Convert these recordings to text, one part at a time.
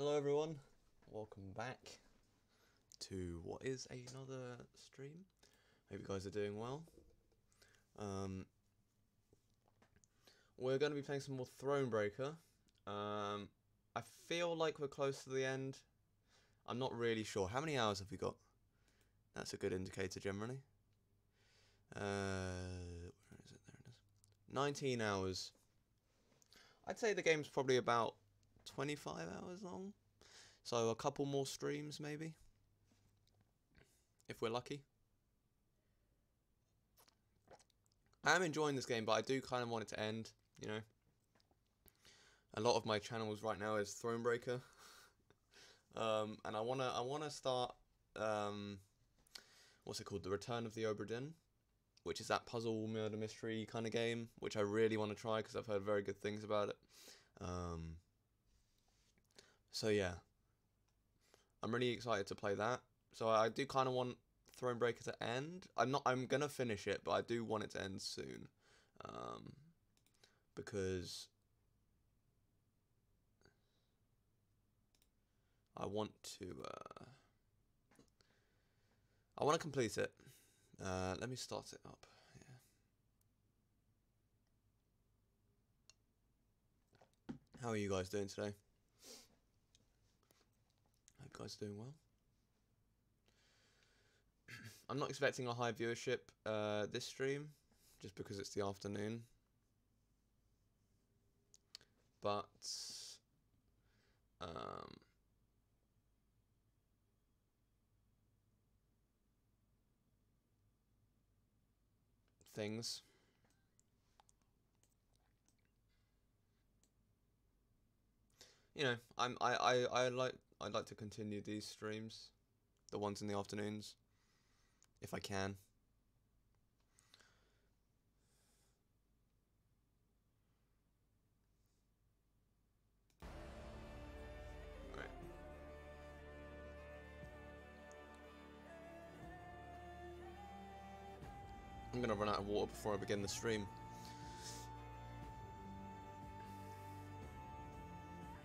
Hello everyone, welcome back to what is another stream. Hope you guys are doing well. We're going to be playing some more Thronebreaker. I feel like we're close to the end. I'm not really sure. How many hours have we got? That's a good indicator generally. Where is it? There it is. 19 hours. I'd say the game's probably about 25 hours long. So a couple more streams maybe, if we're lucky. I am enjoying this game, but I do kind of want it to end, you know. A lot of my channels right now is Thronebreaker. And I wanna start what's it called? The Return of the Obra Dinn, which is that puzzle murder mystery kind of game, which I really want to try because I've heard very good things about it. So yeah. I'm really excited to play that. So I do kind of want Thronebreaker to end. I'm gonna finish it, but I do want it to end soon, because I want to complete it. Let me start it up. Yeah. How are you guys doing today? Hope you guys are doing well. I'm not expecting a high viewership this stream, just because it's the afternoon. But things. You know, I'd like to continue these streams, the ones in the afternoons, if I can. Right. I'm gonna run out of water before I begin the stream.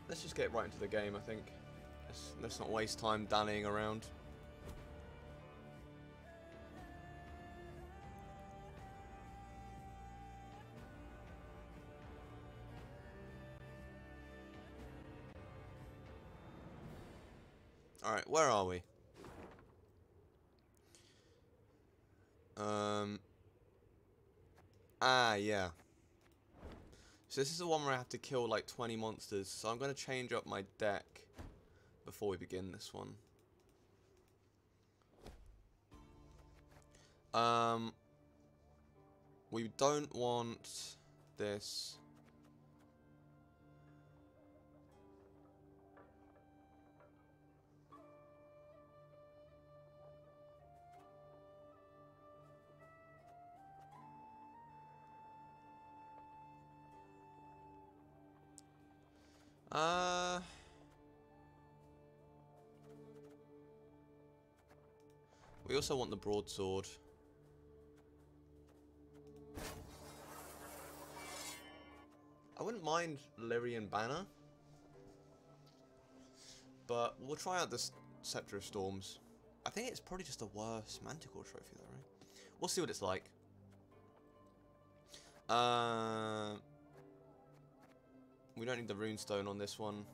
Let's just get right into the game, I think. Let's not waste time dallying around. Alright, where are we? Yeah. So this is the one where I have to kill like 20 monsters, so I'm going to change up my deck before we begin this one. We don't want this. We also want the broadsword. I wouldn't mind Lyrian Banner, but we'll try out this Scepter of Storms. I think it's probably just a worse Manticore trophy though, right? We'll see what it's like. We don't need the runestone on this one.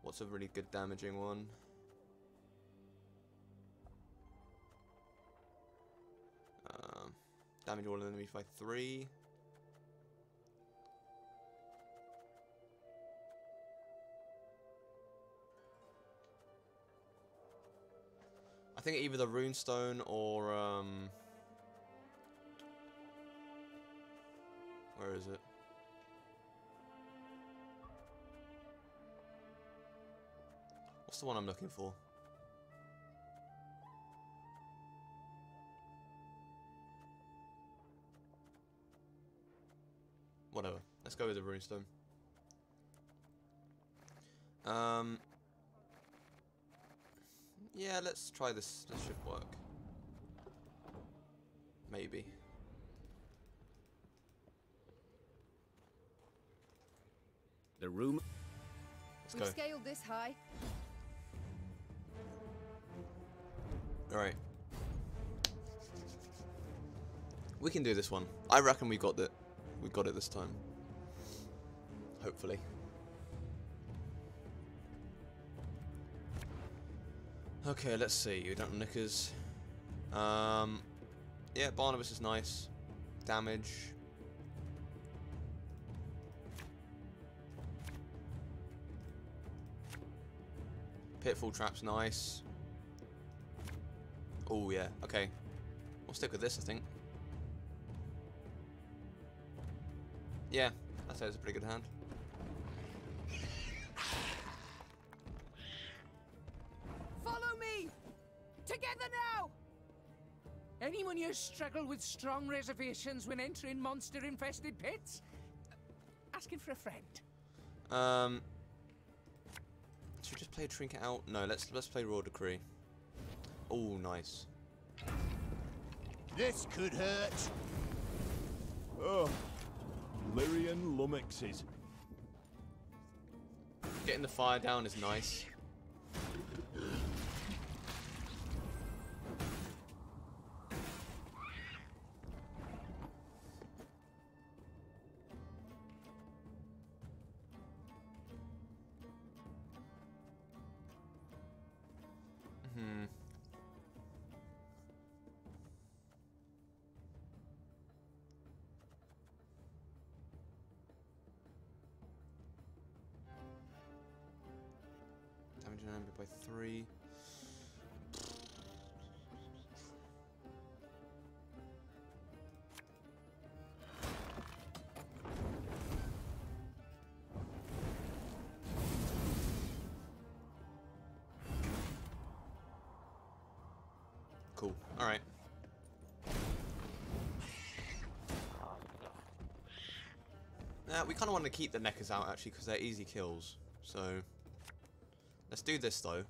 What's a really good damaging one? Damage all enemies by 3. I think either the runestone or where is it? What's the one I'm looking for? Whatever. Let's go with the runestone. Yeah, let's try this. This should work. Maybe. The room. We've go. Scaled this high. Alright. We can do this one. I reckon we got it. We got it this time. Hopefully. Okay, let's see. We don't have knickers. Yeah, Barnabas is nice. Damage. Pitfall Trap's nice. Oh yeah, okay. We'll stick with this, I think. Yeah, I'd say it's a pretty good hand. Follow me! Together now! Anyone here struggle with strong reservations when entering monster-infested pits? Asking for a friend. Should we just play a trinket out? No, let's play Raw Decree. Oh, nice. This could hurt. Oh, Lyrian lummoxes. Getting the fire down is nice. Damage an enemy by 3. Cool. Alright. We kind of want to keep the neckers out actually because they're easy kills. So let's do this though.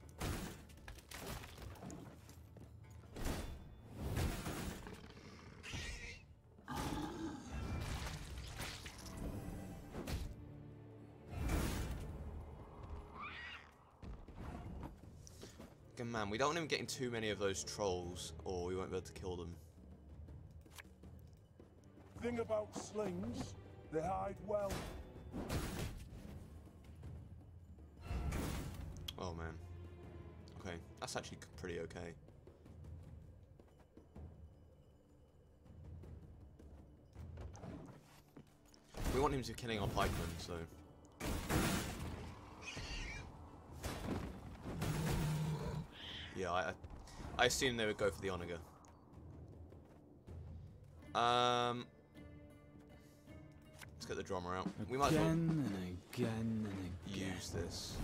Good man, we don't want him getting too many of those trolls or we won't be able to kill them. Thing about slings, they hide well. Oh man. Okay, that's actually pretty okay. We want him to be killing our pikemen, so... Yeah, I assume they would go for the Onager. Let's get the drummer out. We might as well and again and again. use this.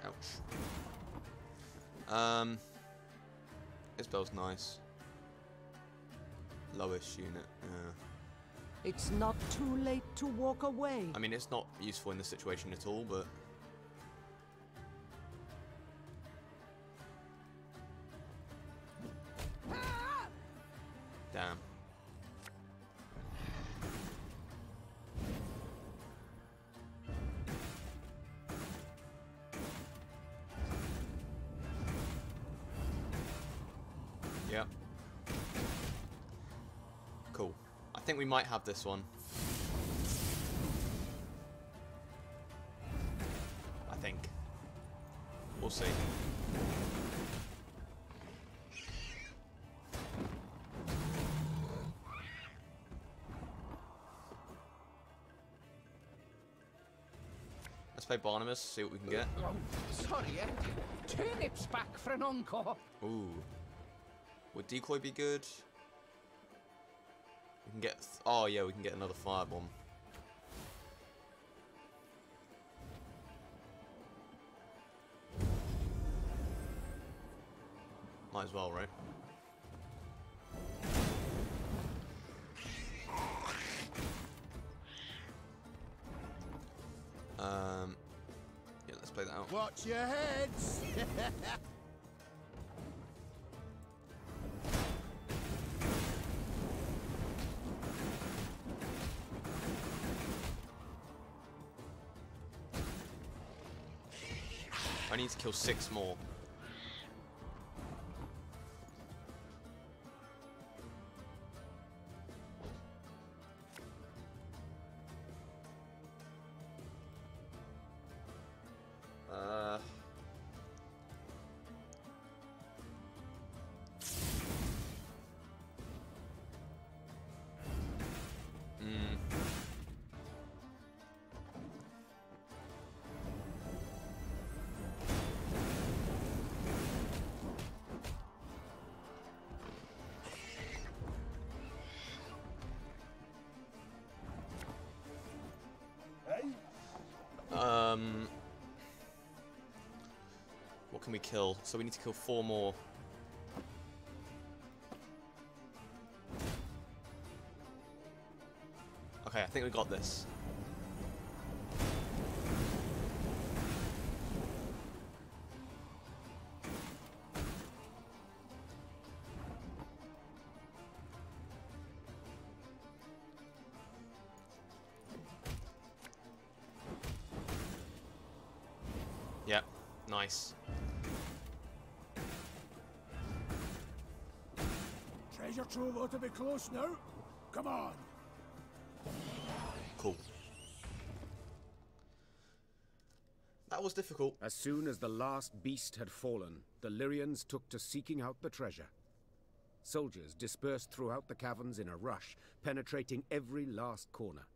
Ouch. Isabel's nice. Lowest unit, yeah. It's not too late to walk away. I mean, it's not useful in this situation at all, but... Damn. Yep. Cool. I think we might have this one. I think. We'll see. Let's play Barnabas, see what we can get. Oh, sorry, turnips back for an encore. Ooh. Would decoy be good? We can get... oh yeah, we can get another firebomb. Might as well, right? Yeah, let's play that out. Watch your heads. I need to kill 6 more. What can we kill? So we need to kill 4 more. Okay, I think we got this. Yep, nice. Treasure trove ought to be close now. Come on. Cool. That was difficult. As soon as the last beast had fallen, the Lyrians took to seeking out the treasure. Soldiers dispersed throughout the caverns in a rush, penetrating every last corner.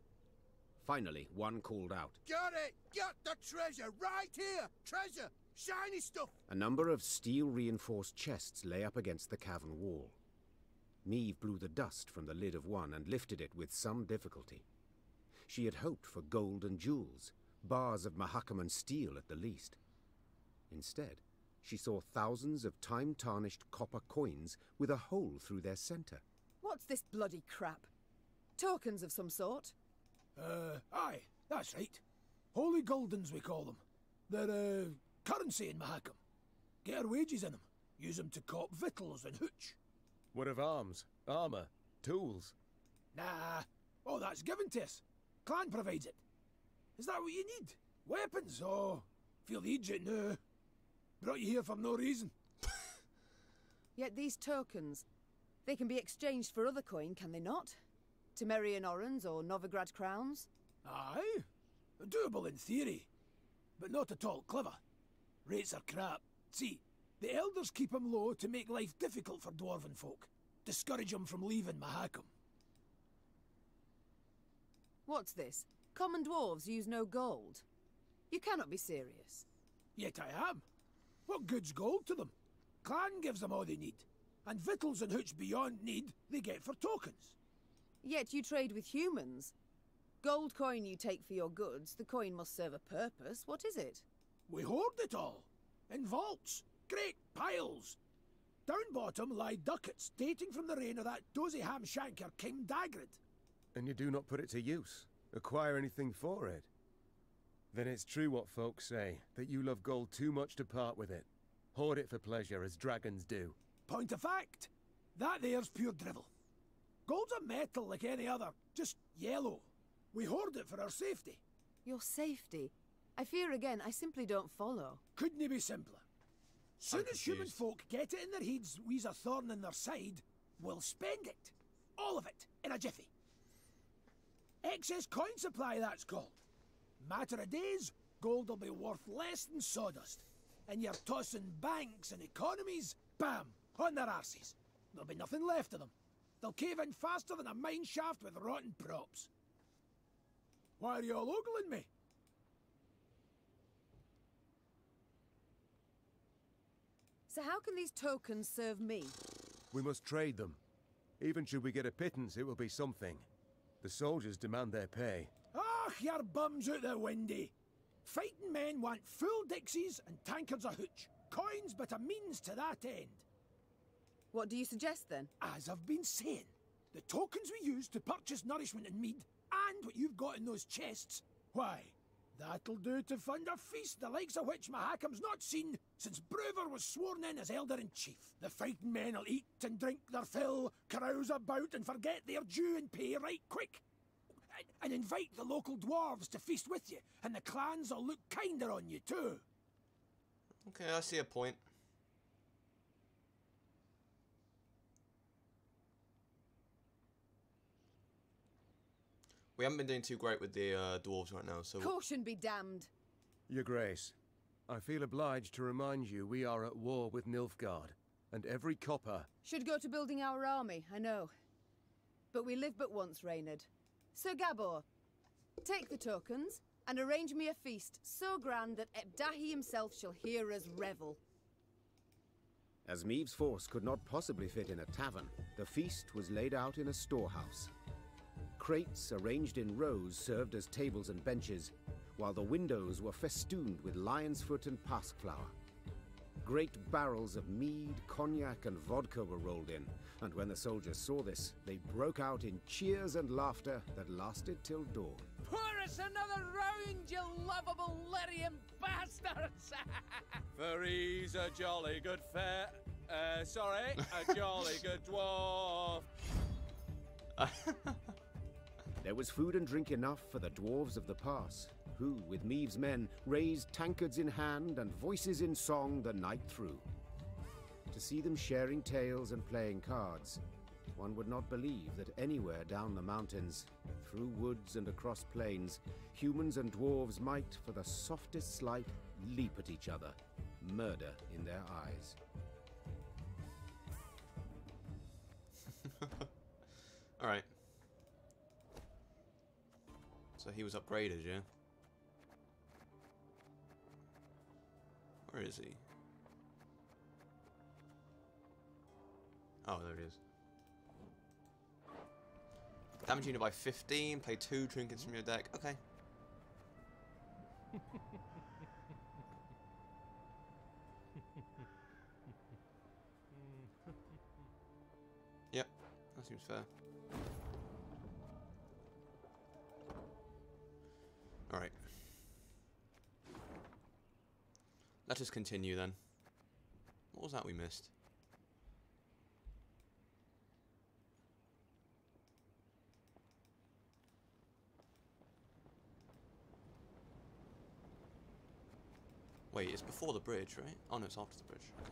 Finally, one called out. Got it! Got the treasure right here! Treasure! Shiny stuff! A number of steel-reinforced chests lay up against the cavern wall. Neve blew the dust from the lid of one and lifted it with some difficulty. She had hoped for gold and jewels, bars of Mahakaman steel at the least. Instead, she saw thousands of time-tarnished copper coins with a hole through their center. What's this bloody crap? Tokens of some sort? Aye, that's right. Holy Guldens, we call them. They're, currency in Mahakam. Get our wages in them. Use them to cop victuals and hooch. What of arms, armour, tools? Nah, all that's given to us. Clan provides it. Is that what you need? Weapons? Oh, feel the Egypt now. Brought you here for no reason. Yet these tokens, they can be exchanged for other coin, can they not? Temerian orans or Novigrad crowns? Aye, doable in theory, but not at all clever. Rates are crap. See, the elders keep 'em low to make life difficult for dwarven folk. Discourage 'em from leaving Mahakam. What's this? Common dwarves use no gold? You cannot be serious. Yet I am. What good's gold to them? Clan gives them all they need, and victuals and hooch beyond need they get for tokens. Yet you trade with humans. Gold coin you take for your goods, the coin must serve a purpose. What is it? We hoard it all. In vaults. Great piles. Down bottom lie ducats dating from the reign of that dozy ham-shanker King Dagrid. And you do not put it to use? Acquire anything for it? Then it's true what folks say, that you love gold too much to part with it. Hoard it for pleasure, as dragons do. Point of fact. That there's pure drivel. Gold's a metal like any other, just yellow. We hoard it for our safety. Your safety? I fear again, I simply don't follow. Couldn't it be simpler? Soon I'm as human confused. folk get it in their heads we's a thorn in their side, we'll spend it. All of it, in a jiffy. Excess coin supply, that's called. Matter of days, gold'll be worth less than sawdust. And you're tossing banks and economies, bam, on their arses. There'll be nothing left of them. They'll cave in faster than a mine shaft with rotten props. Why are you all ogling me? So how can these tokens serve me? We must trade them. Even should we get a pittance, it will be something. The soldiers demand their pay. Ah, your bums out the windy. Fighting men want full dixies and tankards of hooch. Coins but a means to that end. What do you suggest then? As I've been saying, the tokens we use to purchase nourishment and mead, and what you've got in those chests, why, that'll do to fund a feast the likes of which Mahakam's not seen since Brewer was sworn in as Elder-in-Chief. The fighting men'll eat and drink their fill, carouse about and forget their due and pay right quick. And invite the local dwarves to feast with you, and the clans'll look kinder on you too. Okay, I see a point. We haven't been doing too great with the dwarves right now, so... Caution be damned. Your Grace, I feel obliged to remind you we are at war with Nilfgaard, and every copper... Should go to building our army, I know. But we live but once, Reynard. Sir Gabor, take the tokens, and arrange me a feast so grand that Ebdahi himself shall hear us revel. As Meave's force could not possibly fit in a tavern, the feast was laid out in a storehouse. Crates arranged in rows served as tables and benches, while the windows were festooned with lion's foot and pasque flower. Great barrels of mead, cognac, and vodka were rolled in, and when the soldiers saw this, they broke out in cheers and laughter that lasted till dawn. Pour us another round, you lovable Lyrian bastards! For he's a jolly good a jolly good dwarf. There was food and drink enough for the dwarves of the pass, who, with Meave's men, raised tankards in hand and voices in song the night through. To see them sharing tales and playing cards, one would not believe that anywhere down the mountains, through woods and across plains, humans and dwarves might, for the softest slight, leap at each other, murder in their eyes. Alright. So he was upgraded, yeah? Where is he? Oh, there he is. Damage unit by 15, play 2 trinkets from your deck. Okay. Yep, that seems fair. Alright. Let us continue then. What was that we missed? Wait, it's before the bridge, right? Oh no, it's after the bridge. Okay.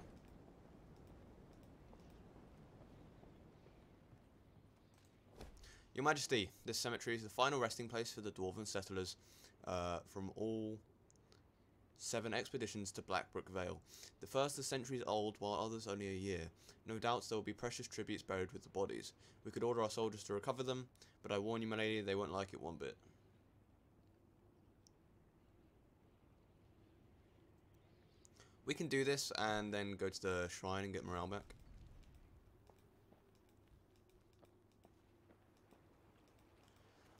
Your Majesty, this cemetery is the final resting place for the dwarven settlers from all 7 expeditions to Blackbrook Vale. The first are centuries old, while others only a year. No doubts there will be precious tributes buried with the bodies. We could order our soldiers to recover them, but I warn you, my lady, they won't like it one bit. We can do this and then go to the shrine and get morale back.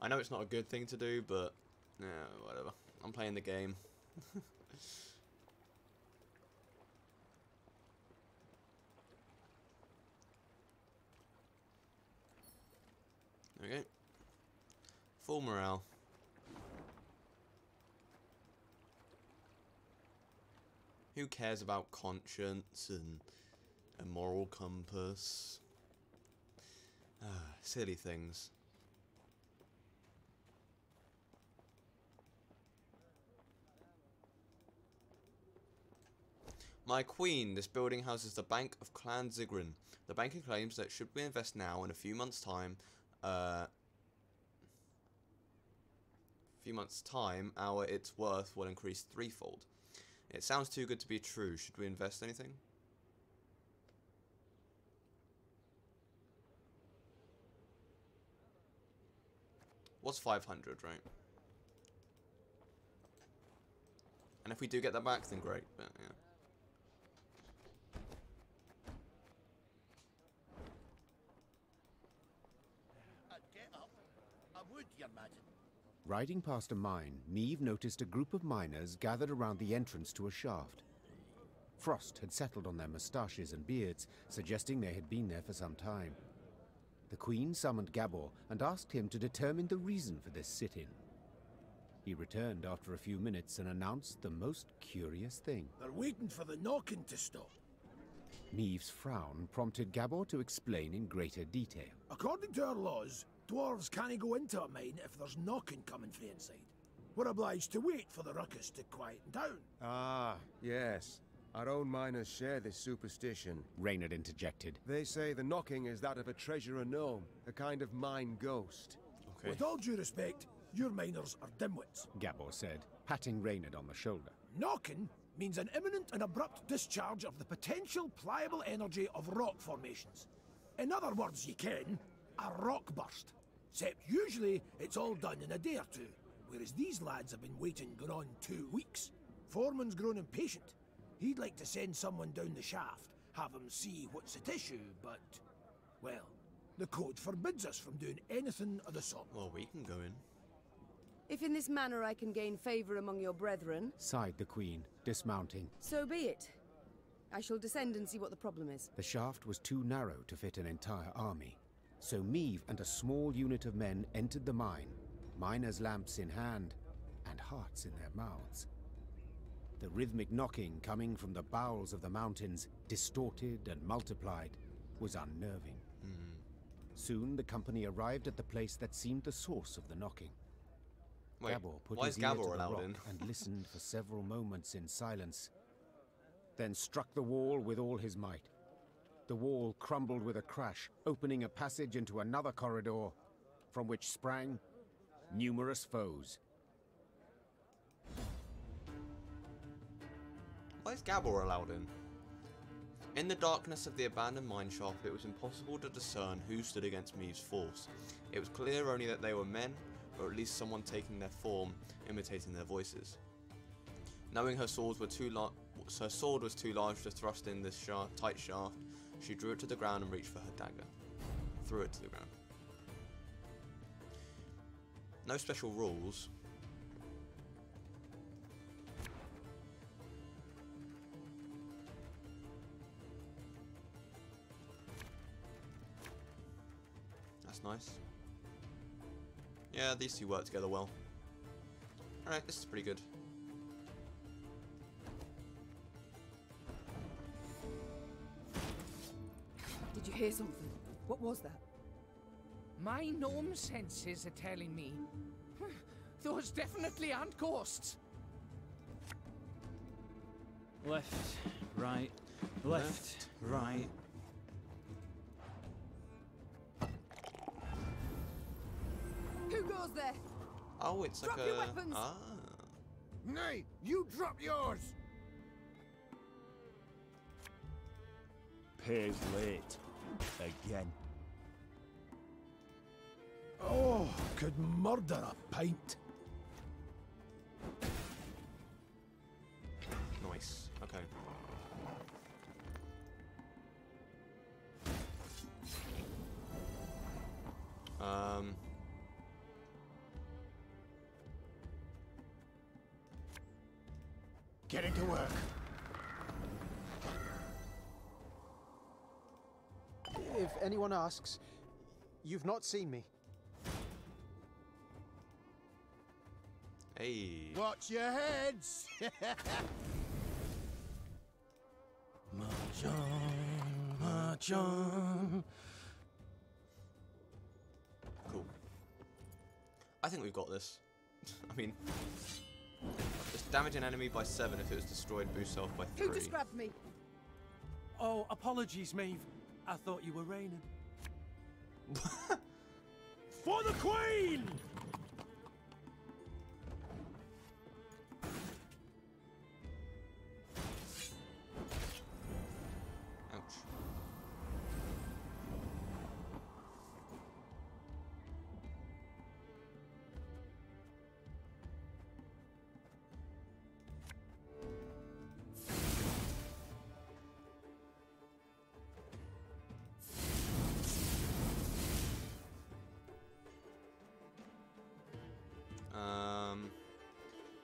I know it's not a good thing to do, but yeah, whatever. I'm playing the game. Okay. Full morale. Who cares about conscience and a moral compass? Silly things. My queen, this building houses the Bank of Clan Zigrin. The banker claims that should we invest now, in a few months' time, its worth will increase threefold. It sounds too good to be true. Should we invest anything? What's 500, right? And if we do get that back, then great, but yeah. Riding past a mine, Meave noticed a group of miners gathered around the entrance to a shaft. Frost had settled on their moustaches and beards, suggesting they had been there for some time. The Queen summoned Gabor and asked him to determine the reason for this sit-in. He returned after a few minutes and announced the most curious thing. They're waiting for the knocking to stop. Meave's frown prompted Gabor to explain in greater detail. According to our laws, dwarves can't go into a mine if there's knocking coming from inside. We're obliged to wait for the ruckus to quieten down. Ah, yes. Our own miners share this superstition. Reynard interjected. They say the knocking is that of a treasure unknown, a kind of mine ghost. Okay. With all due respect, your miners are dimwits. Gabor said, patting Reynard on the shoulder. Knocking means an imminent and abrupt discharge of the potential pliable energy of rock formations. In other words, you can, a rock burst. Except usually it's all done in a day or two, whereas these lads have been waiting going on 2 weeks. Foreman's grown impatient. He'd like to send someone down the shaft, have him see what's at issue, but, well, the code forbids us from doing anything of the sort. Well, we can go in. If in this manner I can gain favour among your brethren, Sighed the Queen, dismounting. so be it. I shall descend and see what the problem is. The shaft was too narrow to fit an entire army, so Meave and a small unit of men entered the mine, miners' lamps in hand, and hearts in their mouths. The rhythmic knocking coming from the bowels of the mountains, distorted and multiplied, was unnerving. Soon the company arrived at the place that seemed the source of the knocking. Wait, Gabor put why his is ear Gabor to the allowed rock in? and listened for several moments in silence, then struck the wall with all his might. The wall crumbled with a crash, opening a passage into another corridor, from which sprang numerous foes. Why is Gabor allowed in? In the darkness of the abandoned mine shaft, it was impossible to discern who stood against Meave's force. It was clear only that they were men, or at least someone taking their form, imitating their voices. Knowing her sword was too large to thrust in this tight shaft, she drew it to the ground and reached for her dagger. Threw it to the ground. No special rules. That's nice. Yeah, these two work together well. Alright, this is pretty good. Did you hear something? What was that? My gnome senses are telling me. Those definitely aren't ghosts. Left, right, left, right. Who goes there? Oh, it's Drop like your a... weapons! Ah. Nay, you drop yours! Pays late. Again. Oh, could murder a pint. Nice. Okay. Getting to work. If anyone asks, you've not seen me. Hey. Watch your heads! March on, march on. Cool. I think we've got this. I mean, just damage an enemy by 7 if it was destroyed, boost self by 3. Who just grabbed me? Oh, apologies, Maeve. I thought you were raining. For the Queen! Ouch.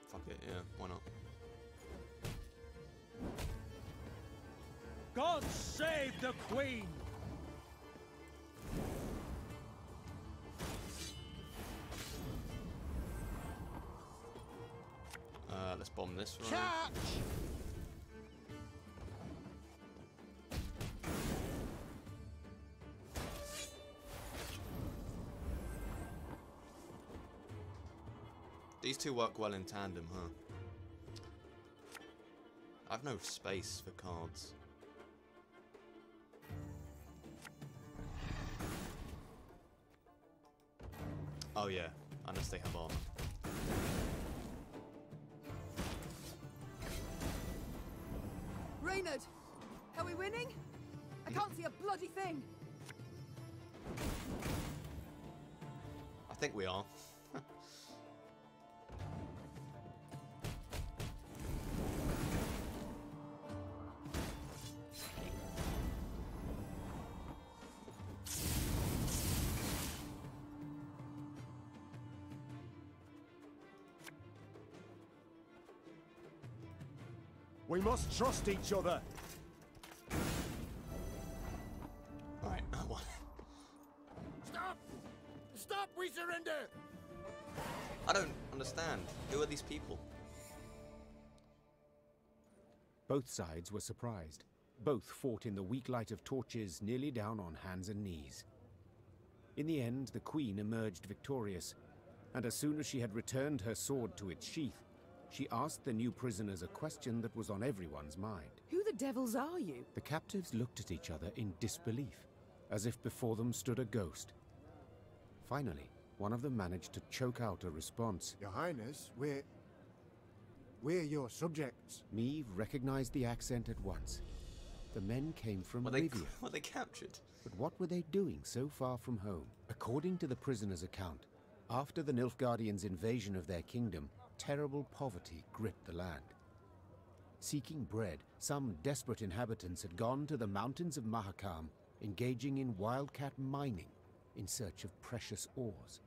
Fuck it, yeah, why not? God save the Queen! Let's bomb this one. Catch! These two work well in tandem, huh? I have no space for cards. Oh yeah, unless they have armor. Reynard, are we winning? I can't see a bloody thing. I think we are. We must trust each other. Alright, that one. Stop! Stop! We surrender! I don't understand. Who are these people? Both sides were surprised. Both fought in the weak light of torches, nearly down on hands and knees. In the end, the Queen emerged victorious, and as soon as she had returned her sword to its sheath, she asked the new prisoners a question that was on everyone's mind. Who the devils are you? The captives looked at each other in disbelief, as if before them stood a ghost. Finally, one of them managed to choke out a response. Your Highness, we're your subjects. Meve recognized the accent at once. The men came from Rivia. Were they captured? But what were they doing so far from home? According to the prisoner's account, after the Nilfgaardians' invasion of their kingdom, terrible poverty gripped the land. Seeking bread, some desperate inhabitants had gone to the mountains of Mahakam, engaging in wildcat mining in search of precious ores.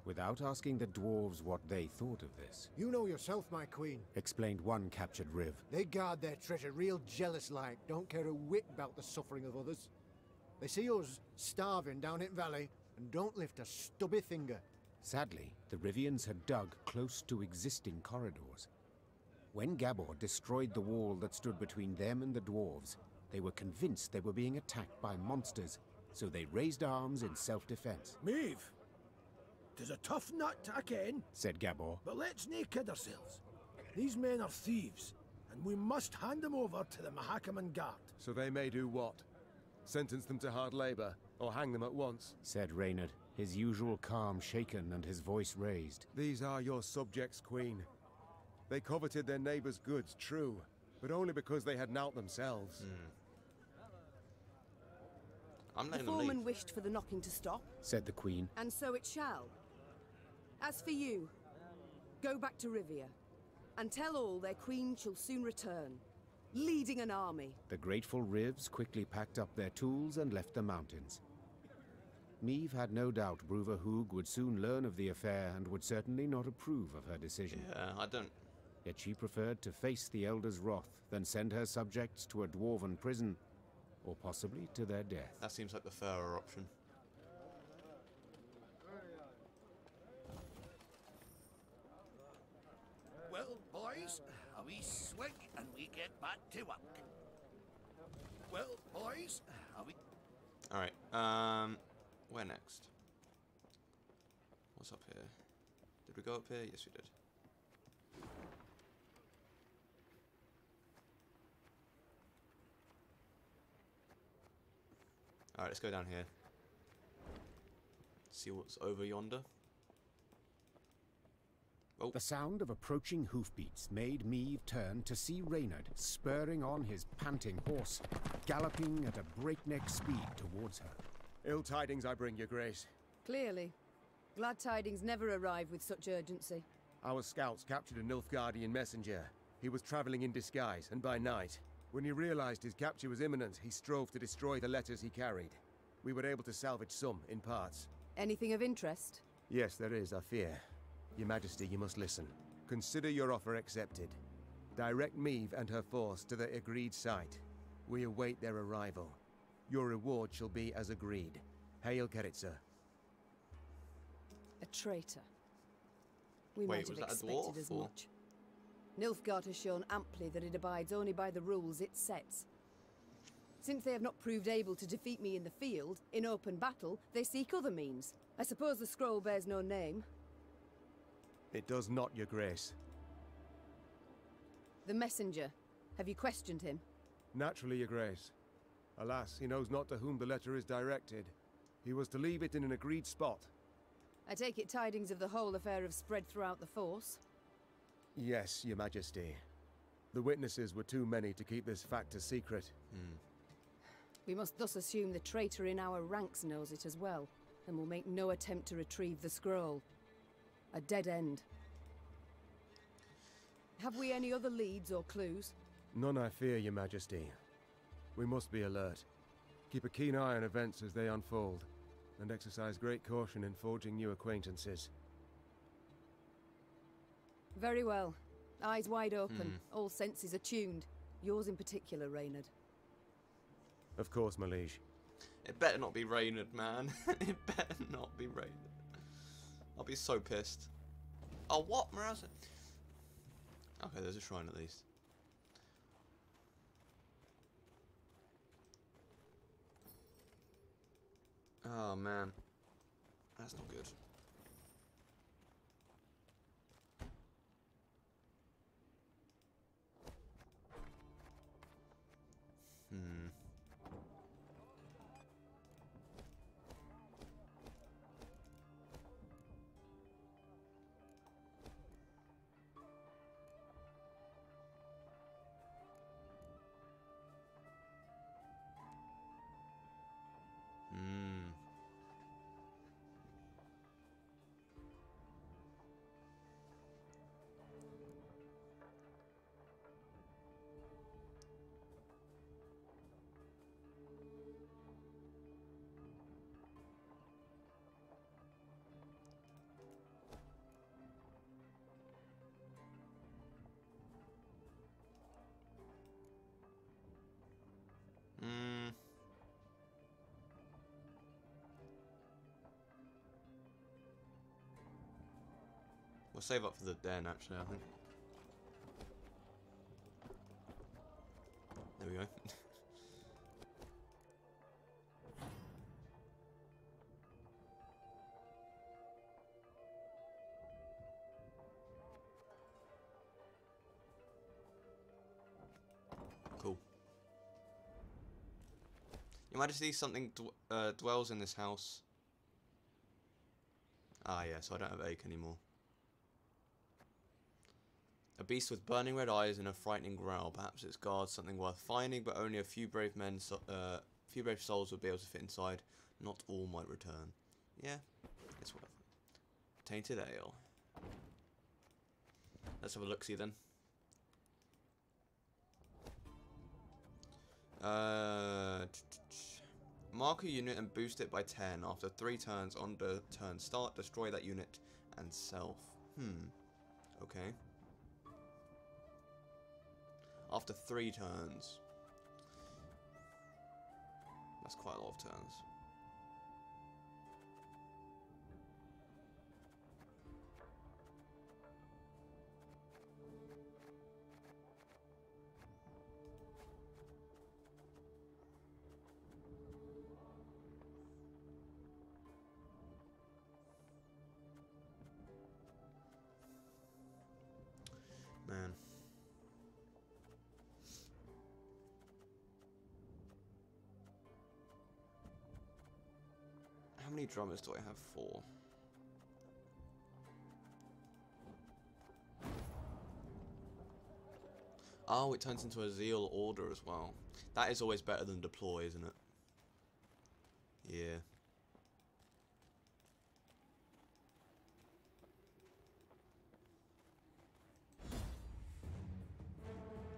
Without asking the dwarves what they thought of this. You know yourself, my queen, Explained one captured Riv. They guard their treasure real jealous-like, don't care a whit about the suffering of others. They see us starving down in valley and don't lift a stubby finger. Sadly, the Rivians had dug close to existing corridors. When Gabor destroyed the wall that stood between them and the dwarves, they were convinced they were being attacked by monsters, so they raised arms in self-defense. Maeve, 'tis a tough nut to again, said Gabor. but let's nae kid ourselves. These men are thieves, and we must hand them over to the Mahakaman Guard. So they may do what? Sentence them to hard labor, or hang them at once? Said Reynard, his usual calm shaken and his voice raised. These are your subjects, Queen. They coveted their neighbors' goods, true, but only because they had naught themselves. I'm The letting them foreman leave. wished for the knocking to stop, Said the Queen. and so it shall. As for you, go back to Rivia, and tell all their queen shall soon return, leading an army. The grateful Rivs quickly packed up their tools and left the mountains. Meve had no doubt Bruva Hoog would soon learn of the affair and would certainly not approve of her decision. Yeah, I don't... Yet she preferred to face the Elder's wrath than send her subjects to a dwarven prison, or possibly to their death. That seems like the fairer option. Well, boys, we swing and we get back to work. Well, boys, we... Alright, where next? What's up here? Did we go up here? Yes, we did. Alright, let's go down here. See what's over yonder. Oh. The sound of approaching hoofbeats made Meve turn to see Reynard spurring on his panting horse, galloping at a breakneck speed towards her. Ill tidings I bring, your grace. Clearly. Glad tidings never arrive with such urgency. Our scouts captured a Nilfgaardian messenger. He was traveling in disguise, and by night. When he realized his capture was imminent, he strove to destroy the letters he carried. We were able to salvage some, in parts. Anything of interest? Yes, there is, I fear. Your Majesty, you must listen. Consider your offer accepted. Direct Meve and her force to the agreed site. We await their arrival. Your reward shall be as agreed. Hail Keritsa. A traitor. We Wait, might was have that a expected dwarf, as or- much. Nilfgaard has shown amply that it abides only by the rules it sets. Since they have not proved able to defeat me in the field, in open battle, they seek other means. I suppose the scroll bears no name. It does not, your grace. The messenger. Have you questioned him? Naturally, Your Grace. Alas, he knows not to whom the letter is directed. He was to leave it in an agreed spot. I take it tidings of the whole affair have spread throughout the force? Yes, Your Majesty. The witnesses were too many to keep this fact a secret. We must thus assume the traitor in our ranks knows it as well, and will make no attempt to retrieve the scroll. A dead end. Have we any other leads or clues? None, I fear, Your Majesty. We must be alert. Keep a keen eye on events as they unfold, and exercise great caution in forging new acquaintances. Very well. Eyes wide open, all senses attuned. Yours in particular, Reynard. Of course, my liege. It better not be Reynard, man. It better not be Reynard. I'll be so pissed. Oh, what? Marauder? Okay, there's a shrine at least. Oh, man. That's not good. We'll save up for the den, actually, I think. There we go. Cool. Your Majesty, something dwells in this house. Ah, yeah, so I don't have ache anymore. A beast with burning red eyes and a frightening growl. Perhaps its guards something worth finding, but only a few brave few brave souls would be able to fit inside. Not all might return. Yeah, it's worth it. Tainted ale. Let's have a look-see then. Mark a unit and boost it by 10 after 3 turns. On the turn start, destroy that unit and self. Okay. After 3 turns. That's quite a lot of turns. Man. How many drummers do I have? 4. Oh, it turns into a zeal order as well. That is always better than deploy, isn't it? Yeah.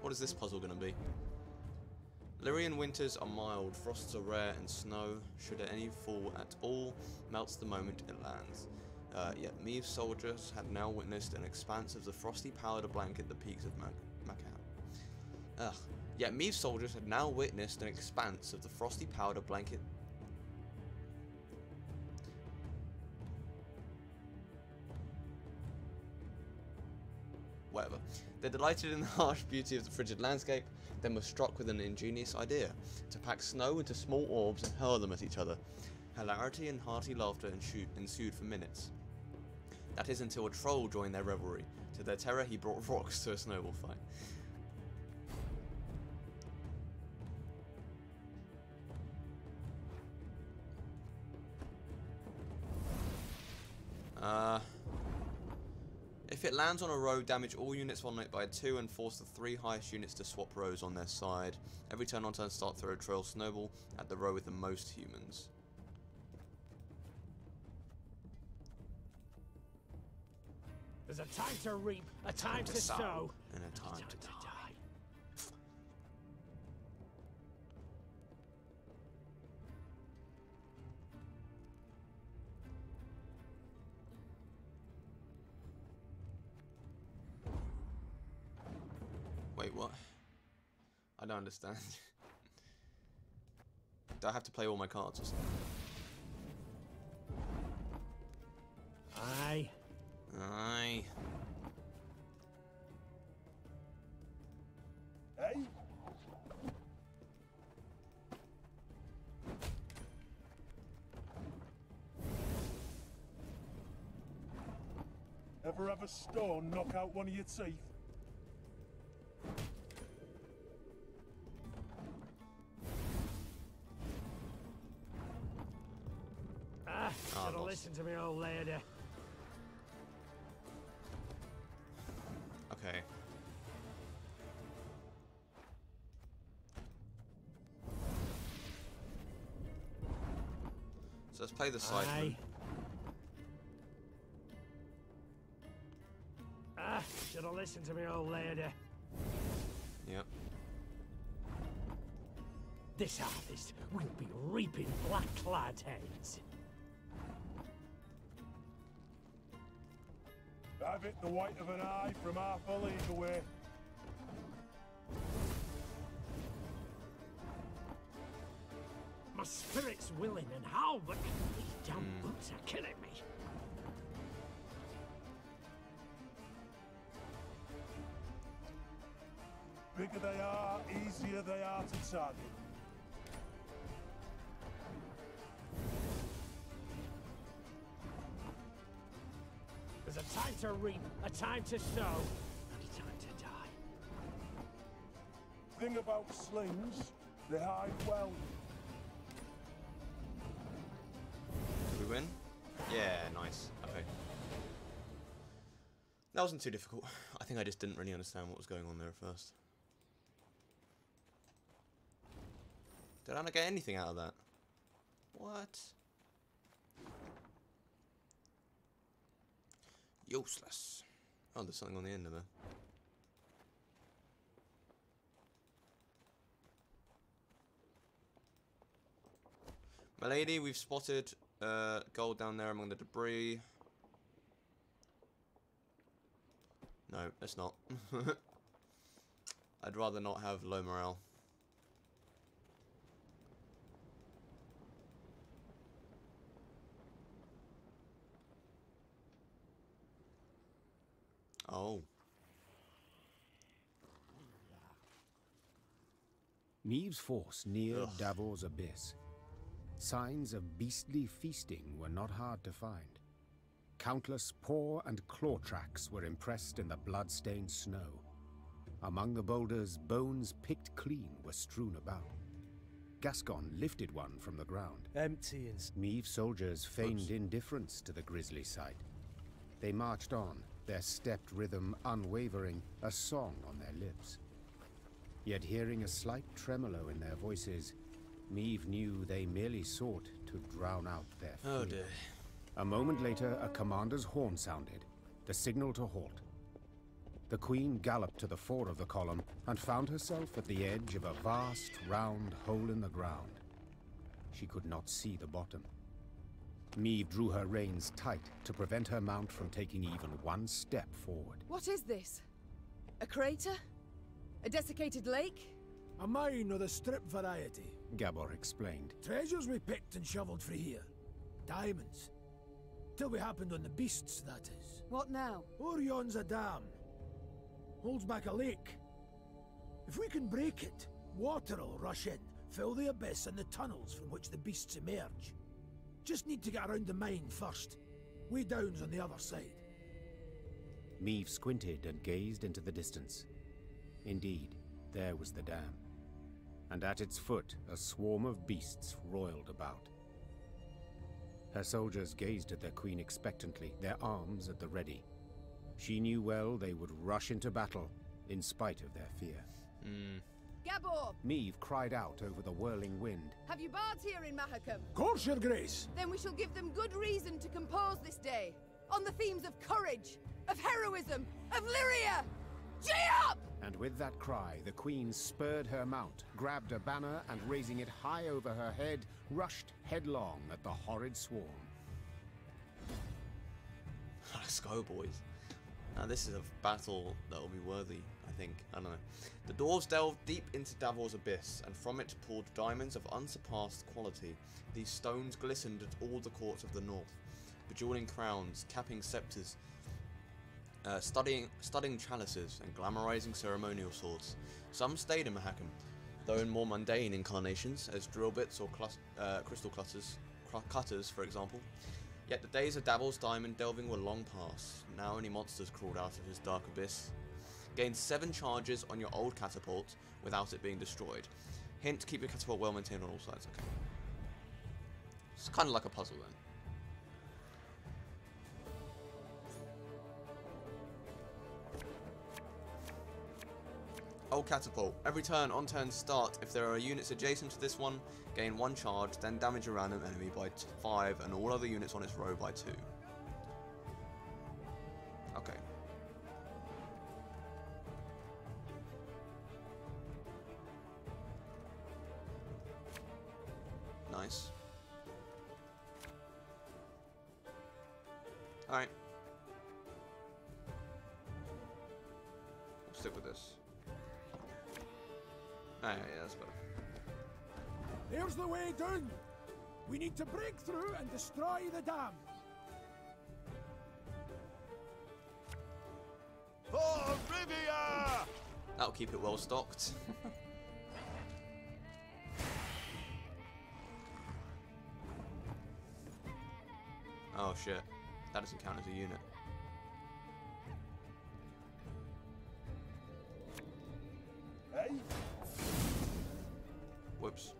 What is this puzzle going to be? Lyrian winters are mild, frosts are rare, and snow, should any fall at all, melts the moment it lands. Yet Meave's soldiers had now witnessed an expanse of the frosty powder blanket the peaks of Macau. Yet Meave's soldiers had now witnessed an expanse of the frosty powder blanket. Whatever. They delighted in the harsh beauty of the frigid landscape, then were struck with an ingenious idea, to pack snow into small orbs and hurl them at each other. Hilarity and hearty laughter ensued for minutes. That is until a troll joined their revelry. To their terror, he brought rocks to a snowball fight. If it lands on a row, damage all units on it by 2 and force the 3 highest units to swap rows on their side. Every turn on turn start throw a trail snowball at the row with the most humans. There's a time to reap, a time to sow, and a time to die. Wait, what? I don't understand. Do I have to play all my cards or something? Aye. Aye. Hey? Ever have a stone knock out one of your teeth? Should've listened to me, old lady. Okay. So let's play the side. Should've listened to me, old lady. Yep. This harvest, we'll be reaping black-clad heads. I've hit the white of an eye from half a league away. My spirit's willing and how, but these damn boots are killing me. Bigger they are, easier they are to target. There's a time to reap, a time to sow, and a time to die. Thing about slings, they hide well. Did we win? Yeah, nice. Okay. That wasn't too difficult. I think I just didn't really understand what was going on there at first. Did I not get anything out of that? What? Useless. Oh, there's something on the end of there. Milady, we've spotted gold down there among the debris. No, let's not. I'd rather not have low morale. Oh. Neve's force neared Davor's abyss. Signs of beastly feasting were not hard to find. Countless paw and claw tracks were impressed in the blood-stained snow. Among the boulders, bones picked clean were strewn about. Gascon lifted one from the ground. Empty and... Neve's soldiers feigned indifference to the grisly sight. They marched on, their stepped rhythm unwavering, a song on their lips. Yet hearing a slight tremolo in their voices, Neve knew they merely sought to drown out their fear. Oh dear. A moment later, a commander's horn sounded, the signal to halt. The Queen galloped to the fore of the column and found herself at the edge of a vast, round hole in the ground. She could not see the bottom. Neve drew her reins tight to prevent her mount from taking even one step forward. What is this? A crater? A desiccated lake? A mine of the strip variety. Gabor explained. Treasures we picked and shoveled for here. Diamonds. Till we happened on the beasts, that is. What now? Orion's a dam. Holds back a lake. If we can break it, water'll rush in, fill the abyss and the tunnels from which the beasts emerge. Just need to get around the mine first. Way down's on the other side. Neve squinted and gazed into the distance. Indeed, there was the dam. And at its foot, a swarm of beasts roiled about. Her soldiers gazed at their queen expectantly, their arms at the ready. She knew well they would rush into battle, in spite of their fear. Gabor! Meve cried out over the whirling wind. Have you bards here in Mahakam? Course, your grace. Then we shall give them good reason to compose this day, on the themes of courage, of heroism, of Lyria! Gee up! And with that cry, the queen spurred her mount, grabbed a banner, and raising it high over her head, rushed headlong at the horrid swarm. Let's go, boys. Now this is a battle that will be worthy, I think. I don't know. The dwarves delved deep into Davor's abyss, and from it poured diamonds of unsurpassed quality. These stones glistened at all the courts of the north, bejeweling crowns, capping scepters, studding chalices, and glamorizing ceremonial swords. Some stayed in Mahakam, though in more mundane incarnations, as drill bits or crystal cutters, for example. Yet the days of Davor's diamond delving were long past. Now only monsters crawled out of his dark abyss. Gain 7 charges on your old catapult without it being destroyed. Hint, keep your catapult well maintained on all sides. Okay. It's kind of like a puzzle then. Old catapult. Every turn, on turn start, if there are units adjacent to this one, gain 1 charge, then damage a random enemy by 5, and all other units on its row by 2. Okay. Nice. Alright. We'll stick with this. Ah, yeah, that's better. There's the way down. We need to break through and destroy the dam. For Rivia! That'll keep it well stocked. Oh shit. That doesn't count as a unit. Hey? Whoops.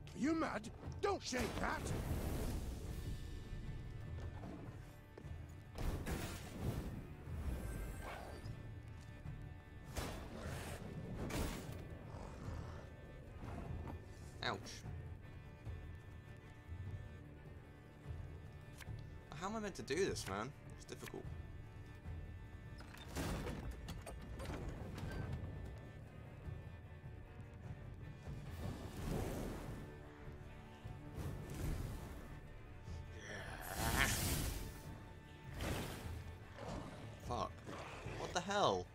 Are you mad? Don't shake that! Ouch. How am I meant to do this, man? It's difficult. Fuck. What the hell?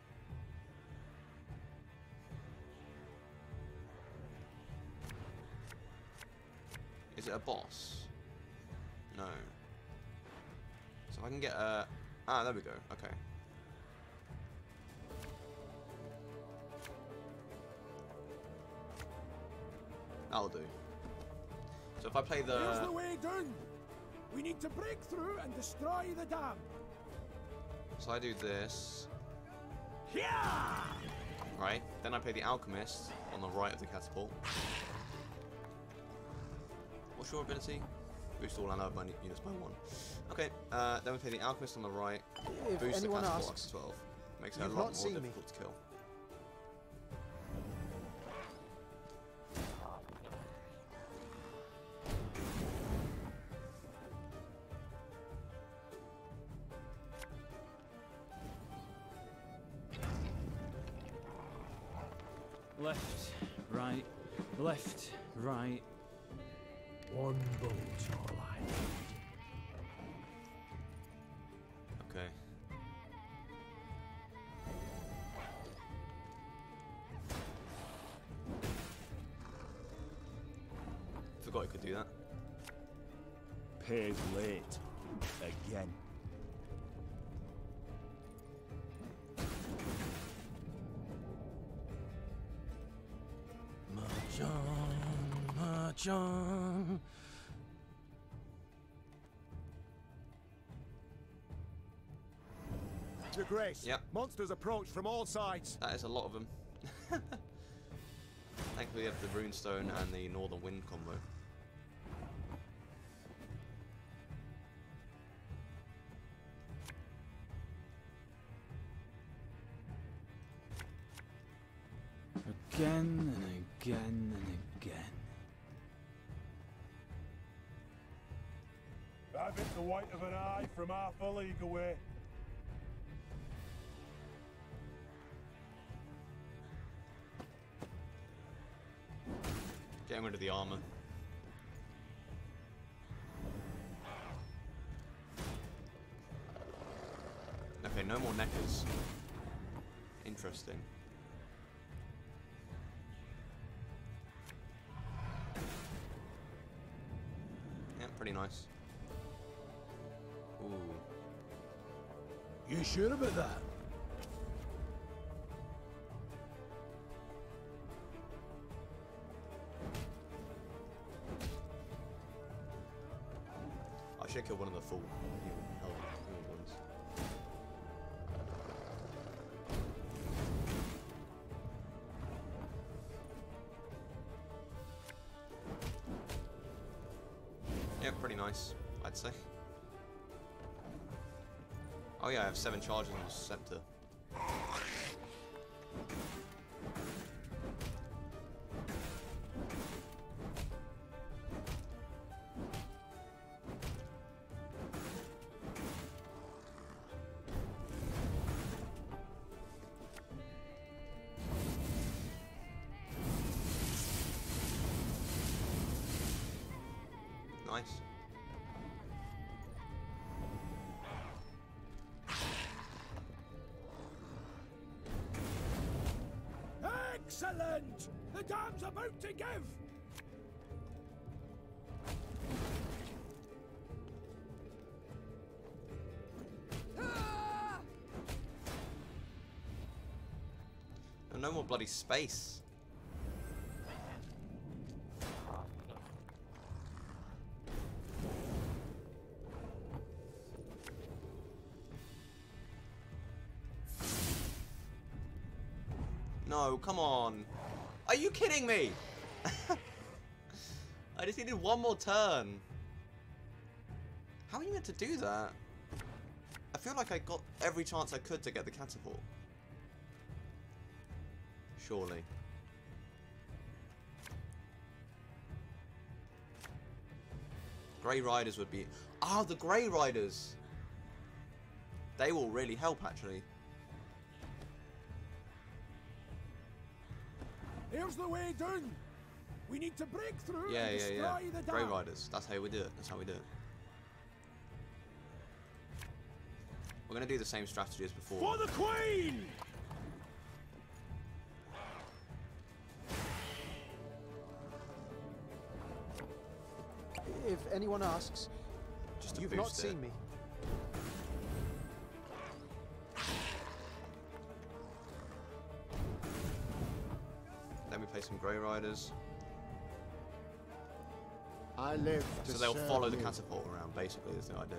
Is it a boss? No. So I can get a... Ah, there we go. Okay. That'll do. So if I play the... There's the way down. We need to break through and destroy the dam. So I do this. Yeah! Right. Then I play the Alchemist on the right of the catapult. What's your ability? Boost all ally units by 1. Okay, then we play the Alchemist on the right. If Boost the anyone catapult up asks, to 12. Makes it a you've lot not more seen me. difficult to kill. Left, right, left, right. One bolt, all I need. Okay. Forgot I could do that. Paid late. Again. John. Your Grace. Yep. Monsters approach from all sides. That is a lot of them. Thankfully, we have the Runestone and the Northern Wind combo. Again and again and again. I've hit the white of an eye from half a league away. Getting rid of the armor. Okay, no more neckers. Interesting. Yeah, pretty nice. Ooh. You sure about that? I should kill one of the full evil ones. Yeah, pretty nice, I'd say. Oh yeah, I have 7 charges on the scepter. Nice. Excellent! The dam's about to give! No more bloody space. No, come on. Are you kidding me? I just needed one more turn. How are you meant to do that? I feel like I got every chance I could to get the catapult. Surely. Grey Riders would be... Oh, the Grey Riders! They will really help, actually. Here's the way down. We need to break through Yeah, and yeah, destroy yeah. the Grey dam. Riders. That's how we do it. That's how we do it. We're going to do the same strategy as before. For the Queen! If anyone asks, Just to you've not boost it. seen me. Then we play some Grey Riders. I live to So they'll serve follow the you. catapult around, basically, is the idea.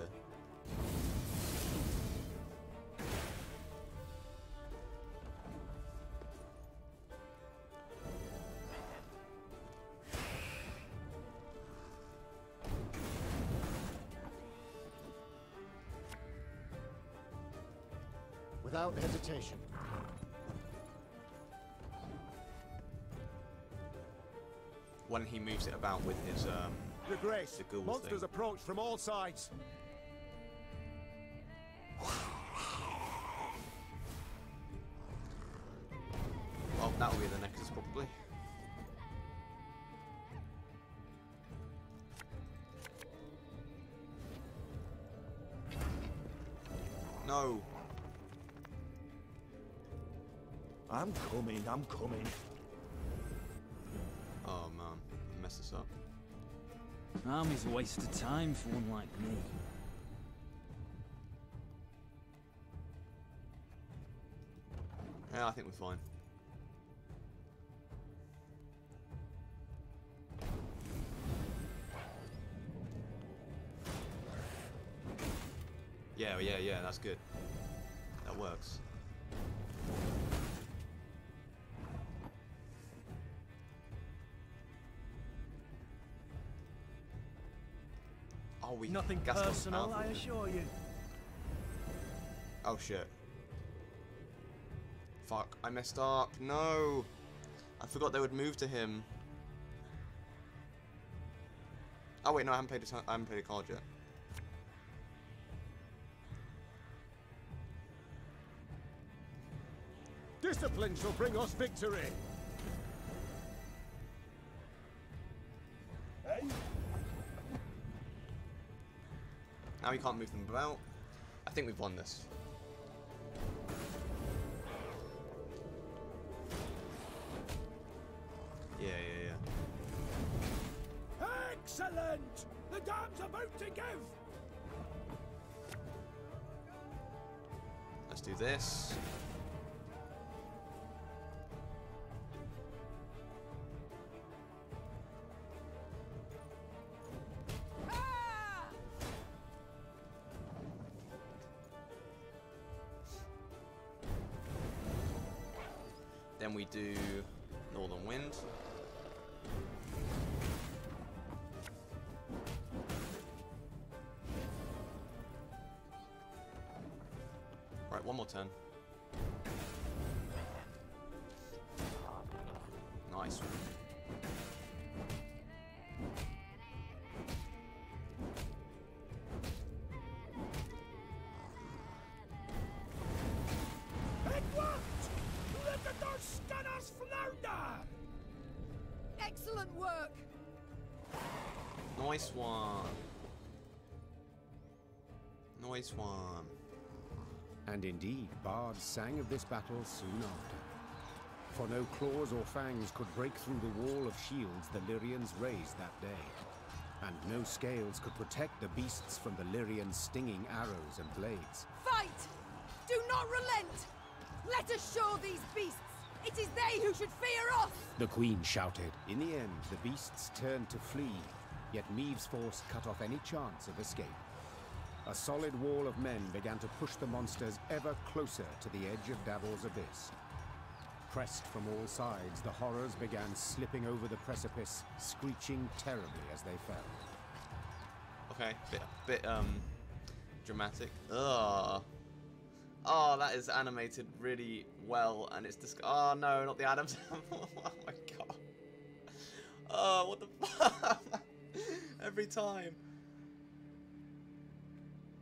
Without hesitation. When he moves it about with his, Your Grace. the ghoul Monsters thing. approach from all sides. Oh, that'll be the Nexus, probably. No. I'm coming, I'm coming. Oh, man. I messed this up. Army's a waste of time for one like me. Yeah, I think we're fine. Yeah, yeah, yeah, that's good. That works. Oh, we Nothing Gaston's personal, powerful. I assure you. Oh shit. Fuck, I messed up. No! I forgot they would move to him. Oh wait, no, I haven't played a card yet. Discipline shall bring us victory. Now we can't move them about. I think we've won this. Yeah, yeah, yeah. Excellent! The dam's about to give! Let's do this. Then we do Northern Wind. Right, one more turn. Nice. Excellent work! Nice one. Nice one. And indeed, bards sang of this battle soon after. For no claws or fangs could break through the wall of shields the Lyrians raised that day. And no scales could protect the beasts from the Lyrians' stinging arrows and blades. Fight! Do not relent! Let us show these beasts! It is they who should fear us! The Queen shouted. In the end, the beasts turned to flee, yet Meave's force cut off any chance of escape. A solid wall of men began to push the monsters ever closer to the edge of Davor's abyss. Pressed from all sides, the horrors began slipping over the precipice, screeching terribly as they fell. Okay, bit dramatic. Ugh. Oh, that is animated really well, and it's just. Oh no, not the Adams. Oh my god. Oh, what the fuck? Every time.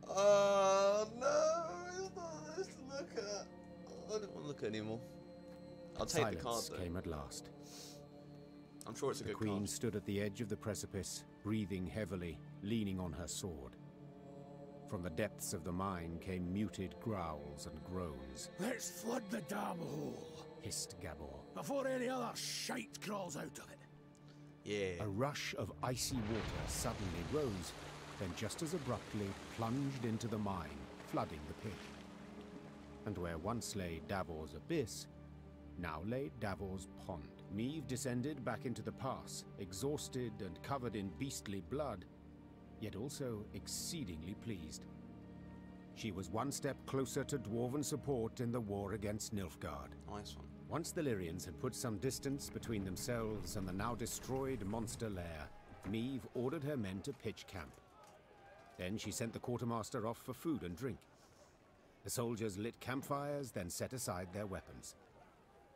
Oh no, it's not nice to look at. I don't want to look at anymore. I'll take the card though. Came at last. I'm sure it's a good card. The Queen stood at the edge of the precipice, breathing heavily, leaning on her sword. From the depths of the mine came muted growls and groans. Let's flood the damn hole, hissed Gabor, before any other shite crawls out of it. Yeah. A rush of icy water suddenly rose, then just as abruptly plunged into the mine, flooding the pit. And where once lay Davor's abyss, now lay Davor's pond. Meave descended back into the pass, exhausted and covered in beastly blood, yet also exceedingly pleased. She was one step closer to dwarven support in the war against Nilfgaard. Nice one. Once the Lyrians had put some distance between themselves and the now destroyed monster lair, Meave ordered her men to pitch camp. Then she sent the quartermaster off for food and drink. The soldiers lit campfires, then set aside their weapons.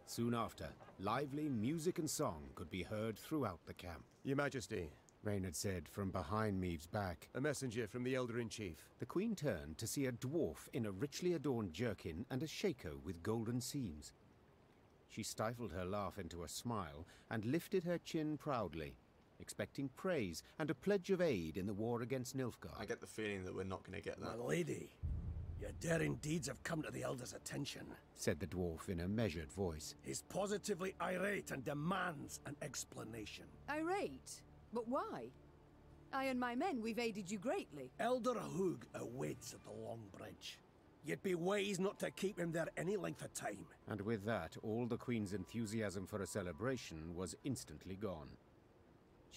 Soon after, lively music and song could be heard throughout the camp. Your Majesty, Reynard said from behind Meave's back. A messenger from the Elder-in-Chief. The Queen turned to see a dwarf in a richly adorned jerkin and a shako with golden seams. She stifled her laugh into a smile and lifted her chin proudly, expecting praise and a pledge of aid in the war against Nilfgaard. I get the feeling that we're not going to get that. My lady, your daring deeds have come to the Elder's attention, said the dwarf in a measured voice. He's positively irate and demands an explanation. Irate? But why? I and my men, we've aided you greatly. Elder Hug awaits at the Long Bridge. You'd be wise not to keep him there any length of time. And with that, all the Queen's enthusiasm for a celebration was instantly gone.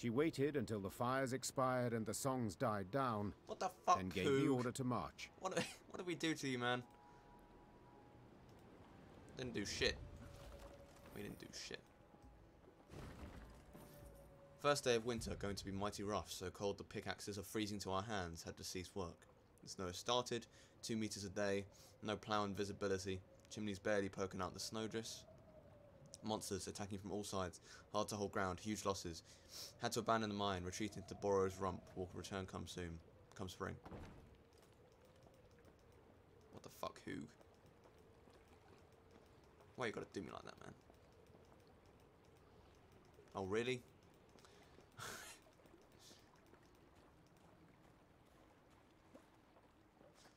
She waited until the fires expired and the songs died down. What the fuck? Then gave the order to march. What did we do to you, man? Didn't do shit. We didn't do shit. First day of winter, going to be mighty rough, so cold the pickaxes are freezing to our hands, had to cease work. The snow has started, 2 meters a day, no plough and visibility, chimneys barely poking out the snowdrifts. Monsters attacking from all sides, hard to hold ground, huge losses. Had to abandon the mine, retreating to Borrow's Rump, will return come soon. Come spring. What the fuck, Hoog? Why you gotta do me like that, man? Oh, really?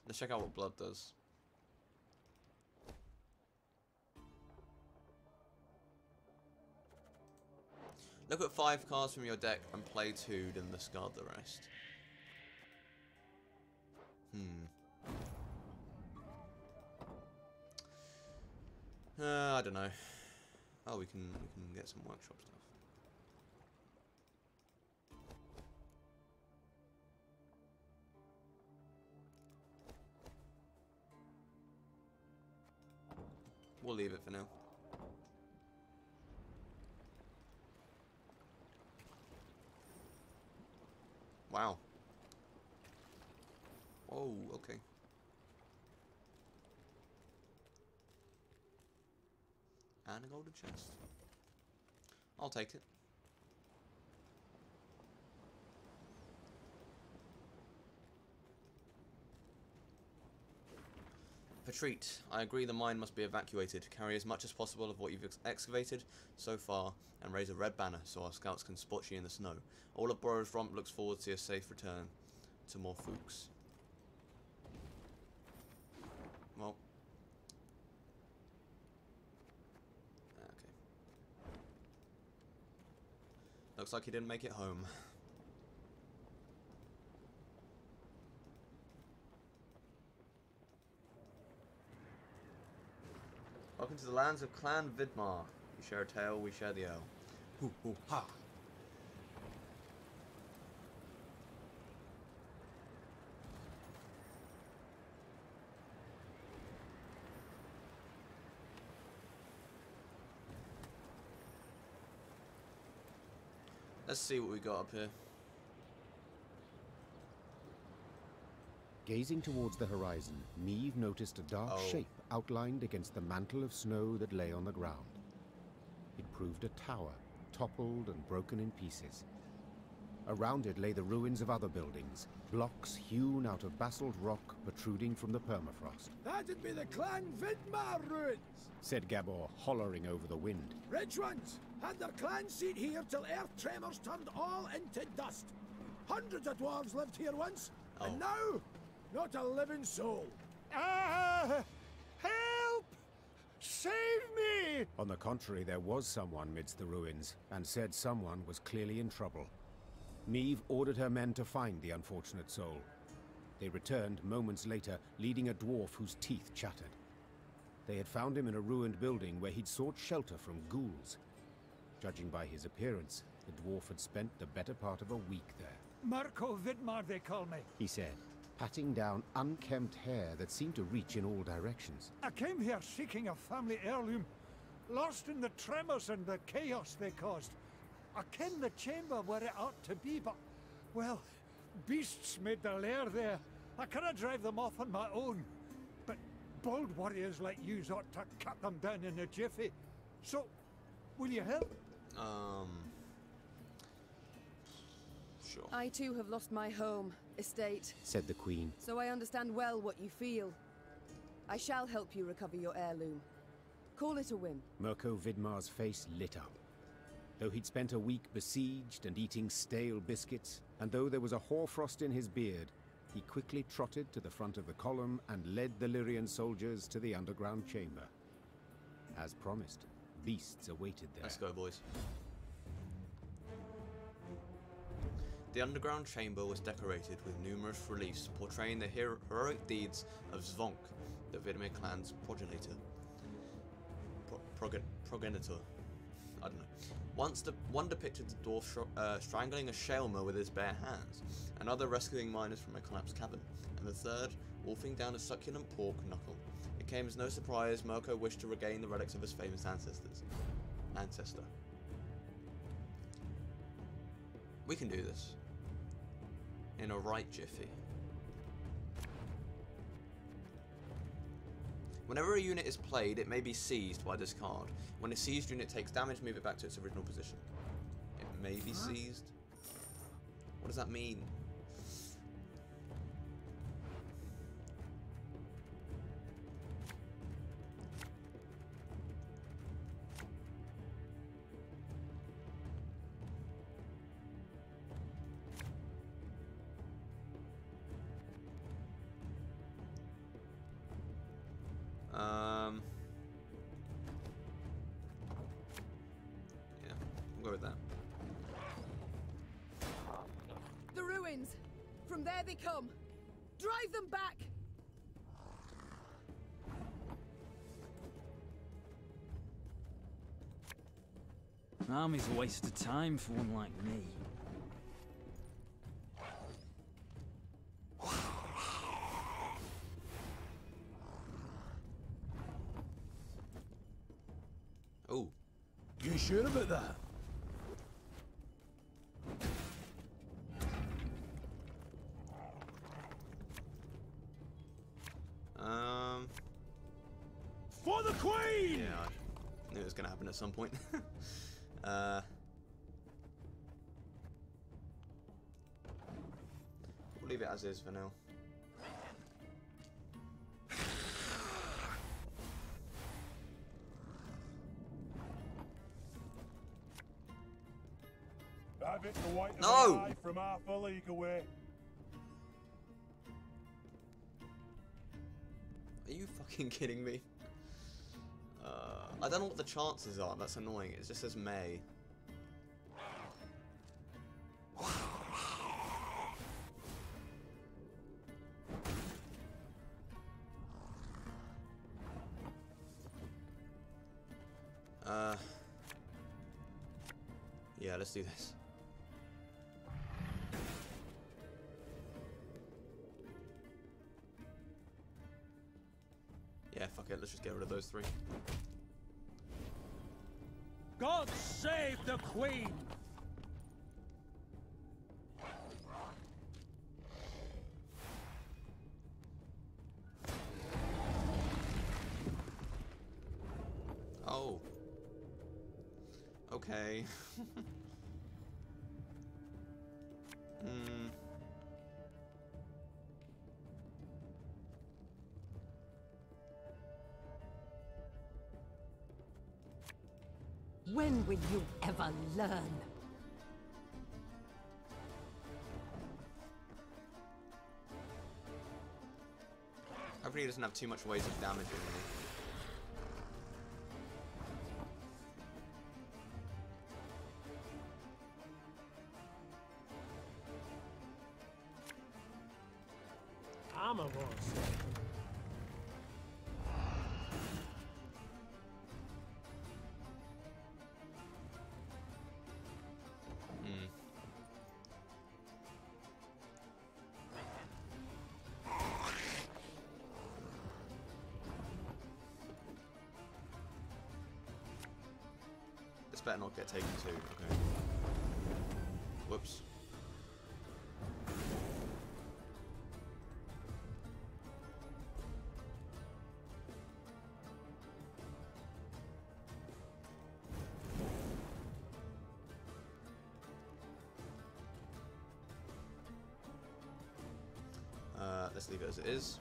Let's check out what blood does. Look at 5 cards from your deck and play 2, then discard the rest. I don't know. Oh, we can get some workshop stuff. We'll leave it for now. Wow. Oh, okay. And a golden chest. I'll take it. Retreat. I agree the mine must be evacuated. Carry as much as possible of what you've excavated so far and raise a red banner so our scouts can spot you in the snow. All of Borrow's Rump looks forward to your safe return to more Fuchs. Well. Okay. Looks like he didn't make it home. Welcome to the lands of Clan Vidmar. You share a tale, we share the ale. Hoo hoo ha. Let's see what we got up here. Gazing towards the horizon, Neve noticed a dark shape outlined against the mantle of snow that lay on the ground. It proved a tower, toppled and broken in pieces. Around it lay the ruins of other buildings, blocks hewn out of basalt rock protruding from the permafrost. That'd be the Clan Vidmar ruins, said Gabor, hollering over the wind. Rich ones had their clan seat here till earth tremors turned all into dust. Hundreds of dwarves lived here once, and now, not a living soul. Help! Save me! On the contrary, there was someone midst the ruins, and said someone was clearly in trouble. Neve ordered her men to find the unfortunate soul. They returned moments later, leading a dwarf whose teeth chattered. They had found him in a ruined building where he'd sought shelter from ghouls. Judging by his appearance, the dwarf had spent the better part of a week there. Mirko Vidmar, they call me, he said, patting down unkempt hair that seemed to reach in all directions. I came here seeking a family heirloom, lost in the tremors and the chaos they caused. I ken the chamber where it ought to be, but, well, beasts made their lair there. I cannot drive them off on my own. But bold warriors like yous ought to cut them down in a jiffy. So, will you help? Sure. I too have lost my home, estate, said the Queen. So I understand well what you feel. I shall help you recover your heirloom. Call it a whim. Mirko Vidmar's face lit up. Though he'd spent a week besieged and eating stale biscuits, and though there was a hoarfrost in his beard, he quickly trotted to the front of the column and led the Lyrian soldiers to the underground chamber. As promised, beasts awaited there. Let's go, boys. The underground chamber was decorated with numerous reliefs portraying the heroic deeds of Zvonk, the Vidmar clan's progenitor. Progenitor. I don't know. One depicted the dwarf strangling a shailmer with his bare hands, another rescuing miners from a collapsed cabin, and the third wolfing down a succulent pork knuckle. It came as no surprise Mirko wished to regain the relics of his famous ancestor. We can do this. In a right jiffy. Whenever a unit is played, it may be seized by this card. When a seized unit takes damage, move it back to its original position. It may be seized? What does that mean? Yeah, we'll go with that. The ruins! From there they come! Drive them back! Army's a waste of time for one like me. Oh. You sure about that? For the Queen! Yeah, I knew it was going to happen at some point. We'll leave it as is for now. Have it the white of No! an eye from half a league away. Are you fucking kidding me? I don't know what the chances are, that's annoying. It just says May. Yeah, let's do this. Yeah, fuck it, let's just get rid of those three. God save the Queen! Oh. Okay. When will you ever learn? Hopefully he doesn't have too much ways of damaging me. Armor was. This better not get taken too. Okay. Whoops. Let's leave it as it is.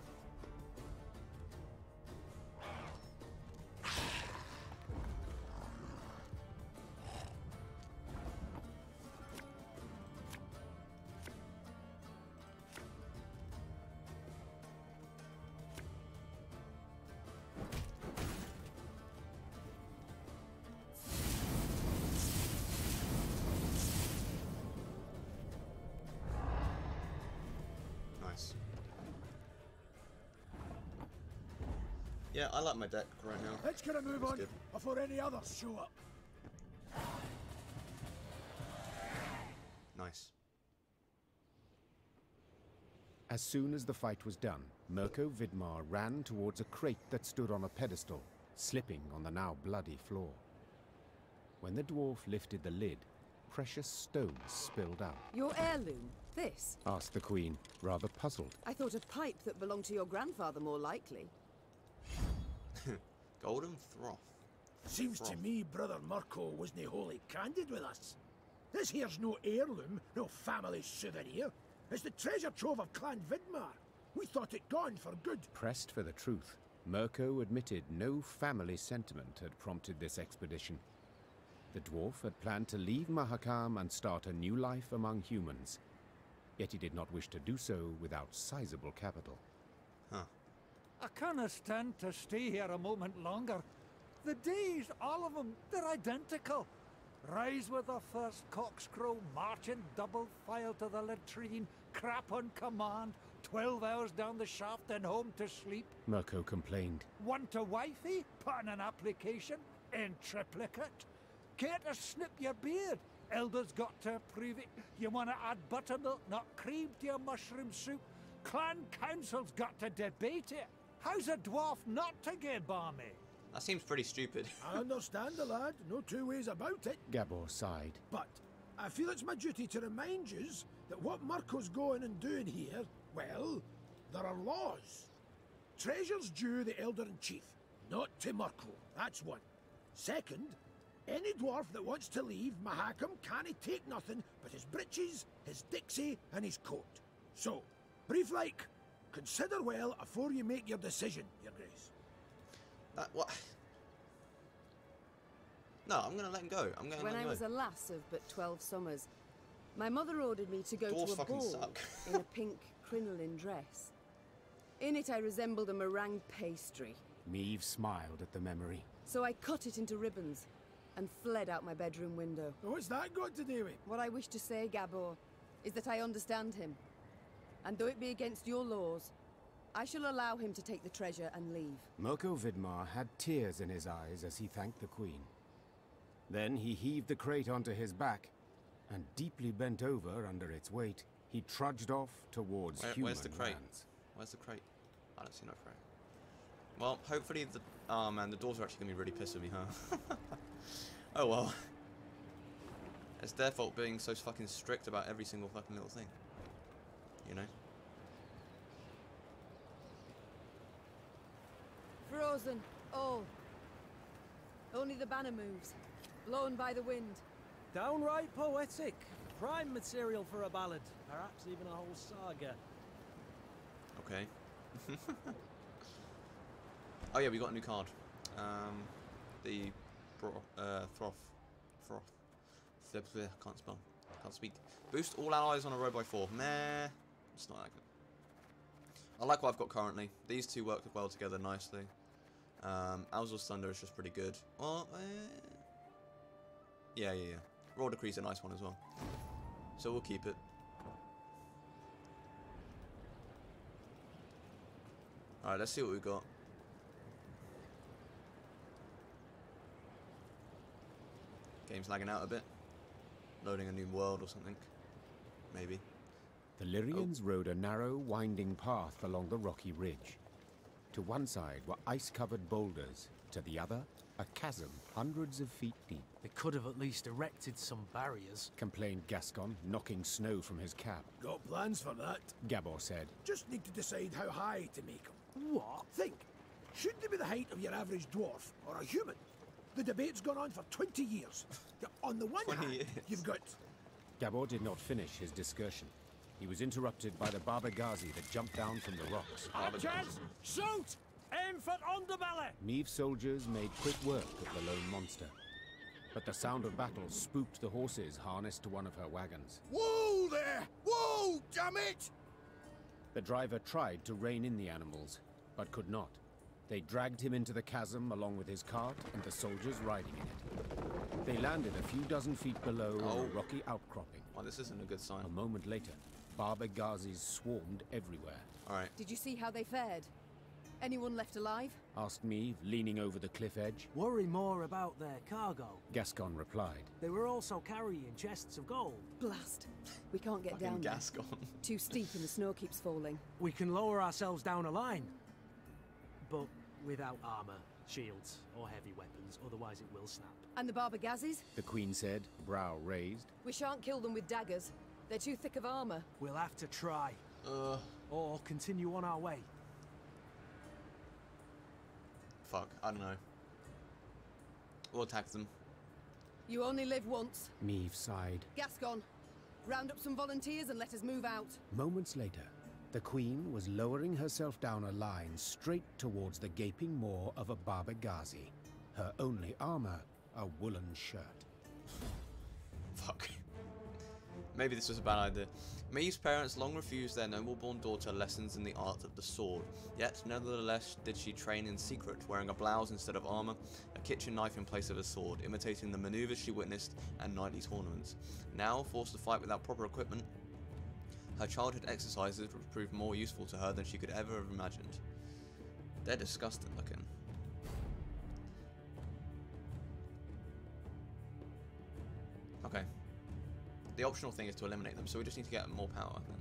Nice. Yeah, I like my deck right now. Let's get a move That's on good. before any others show up. As soon as the fight was done, Mirko Vidmar ran towards a crate that stood on a pedestal, slipping on the now bloody floor. When the dwarf lifted the lid, precious stones spilled out. Your heirloom? This? Asked the Queen, rather puzzled. I thought a pipe that belonged to your grandfather more likely. Golden Throff. Seems to me Brother Mirko wasn't wholly candid with us. This here's no heirloom, no family souvenir. It's the treasure trove of Clan Vidmar. We thought it gone for good. Pressed for the truth, Mirko admitted no family sentiment had prompted this expedition. The dwarf had planned to leave Mahakam and start a new life among humans. Yet he did not wish to do so without sizable capital. I can't stand to stay here a moment longer. The days, all of them, they're identical. Rise with the first cockscrow, march in double file to the latrine, crap on command, 12 hours down the shaft and home to sleep. Mirko complained. Want a wifey? Put in an application. In triplicate. Care to snip your beard? Elders got to approve it. You want to add buttermilk, not cream, to your mushroom soup? Clan council's got to debate it. How's a dwarf not to get balmy? That seems pretty stupid. I understand the lad, no two ways about it. Gabor sighed. But I feel it's my duty to remind yous that what Mirko's going and doing here, well, there are laws. Treasure's due the Elder-in-Chief, not to Mirko. That's one. Second, any dwarf that wants to leave Mahakam can't take nothing but his breeches, his dixie, and his coat. So, brief like, consider well afore you make your decision, Your Grace. What? No, I'm gonna let him go. I'm gonna When let him I go. was a lass of but 12 summers, my mother ordered me to go Dwarves to a fucking ball suck. in a pink crinoline dress. In it I resembled a meringue pastry. Meave smiled at the memory. So I cut it into ribbons and fled out my bedroom window. What's that got to do with? What I wish to say, Gabor, is that I understand him. And though it be against your laws, I shall allow him to take the treasure and leave. Mirko Vidmar had tears in his eyes as he thanked the Queen. Then he heaved the crate onto his back, and deeply bent over under its weight, he trudged off towards human Where's the crate? lands. Where's the crate? I don't see no crate. Well, hopefully the... Oh man, the doors are actually going to be really pissed at me, huh? Oh well. It's their fault being so fucking strict about every single fucking little thing. You know? Frozen, all. Only the banner moves, blown by the wind. Downright poetic. Prime material for a ballad. Perhaps even a whole saga. Okay. Oh yeah, we got a new card. The Throff. I can't spell. Can't speak. Boost all allies on a row by 4. Meh. It's not that good. I like what I've got currently. These two work well together nicely. Alzor's Thunder is just pretty good. Well, yeah. Raw Decree's a nice one as well. So we'll keep it. Alright, let's see what we've got. Game's lagging out a bit. Loading a new world or something. Maybe. The Lyrians rode a narrow, winding path along the rocky ridge. To one side were ice-covered boulders, to the other, a chasm hundreds of feet deep. They could have at least erected some barriers, complained Gascon, knocking snow from his cap. Got plans for that? Gabor said. Just need to decide how high to make them. What? Think. Should they be the height of your average dwarf or a human? The debate's gone on for 20 years. On the one hand, you've got... Gabor did not finish his discussion. He was interrupted by the Baba Ghazi that jumped down from the rocks. Archers, shoot! Aim for underbelly! Meave soldiers made quick work of the lone monster. But the sound of battle spooked the horses harnessed to one of her wagons. Whoa there! Whoa, damn it! The driver tried to rein in the animals, but could not. They dragged him into the chasm along with his cart and the soldiers riding in it. They landed a few dozen feet below on a rocky outcropping. Oh, this isn't a good sign. A moment later, Baba Ghazis swarmed everywhere. Alright. Did you see how they fared? Anyone left alive? asked Meve, leaning over the cliff edge. Worry more about their cargo. Gascon replied. They were also carrying chests of gold. Blast. We can't get down there. Gascon. Too steep and the snow keeps falling. We can lower ourselves down a line. But without armor, shields, or heavy weapons, otherwise it will snap. And the Barbagazis? The Queen said, brow raised. We shan't kill them with daggers. They're too thick of armor. We'll have to try. Or continue on our way. Fuck, I don't know. We'll attack them. You only live once. Meve sighed. Gascon, round up some volunteers and let us move out. Moments later, the Queen was lowering herself down a line straight towards the gaping maw of a Barbagazi. Her only armor, a woolen shirt. Fuck. Maybe this was a bad idea. Maeve's parents long refused their noble-born daughter lessons in the art of the sword. Yet, nevertheless, did she train in secret, wearing a blouse instead of armor, a kitchen knife in place of a sword, imitating the maneuvers she witnessed at knightly tournaments. Now, forced to fight without proper equipment, her childhood exercises would prove more useful to her than she could ever have imagined. They're disgusting looking. Okay. The optional thing is to eliminate them, so we just need to get more power then.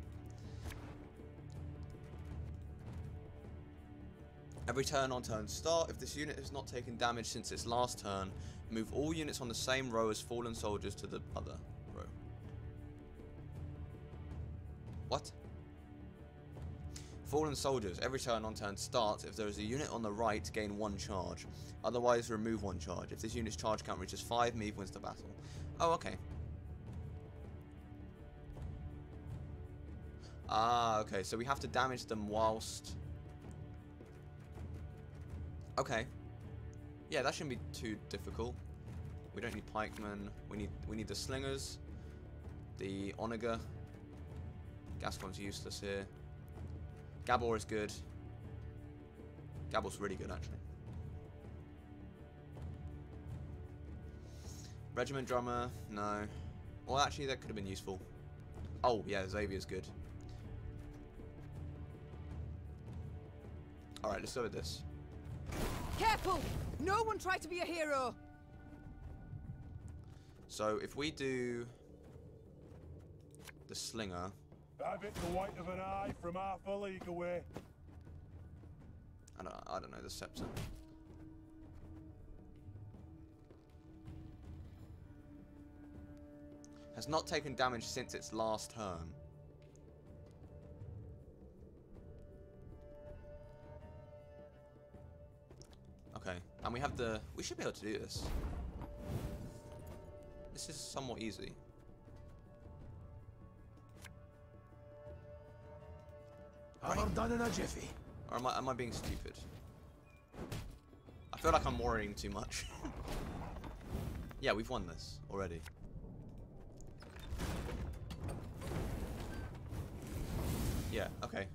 Every turn on turn start, if this unit has not taken damage since its last turn, move all units on the same row as fallen soldiers to the other row. What? Fallen soldiers, every turn on turn start, if there is a unit on the right, gain 1 charge. Otherwise, remove 1 charge. If this unit's charge count reaches 5, Meve wins the battle. Oh, okay. Ah, okay, so we have to damage them whilst... Okay. Yeah, that shouldn't be too difficult. We don't need pikemen. We need the slingers. The onager. Gascon's useless here. Gabor is good. Gabor's really good, actually. Regiment drummer, no. Well, actually, that could have been useful. Oh, yeah, Xavier's good. Alright, let's go with this. Careful! No one try to be a hero! So, if we do the slinger... Have it the white of an eye from half a league away. I don't know, the scepter. Has not taken damage since its last turn. Okay, and we have the... We should be able to do this. This is somewhat easy. I'm done in a jiffy. Or am I being stupid? I feel like I'm worrying too much. Yeah, we've won this already. Yeah, okay.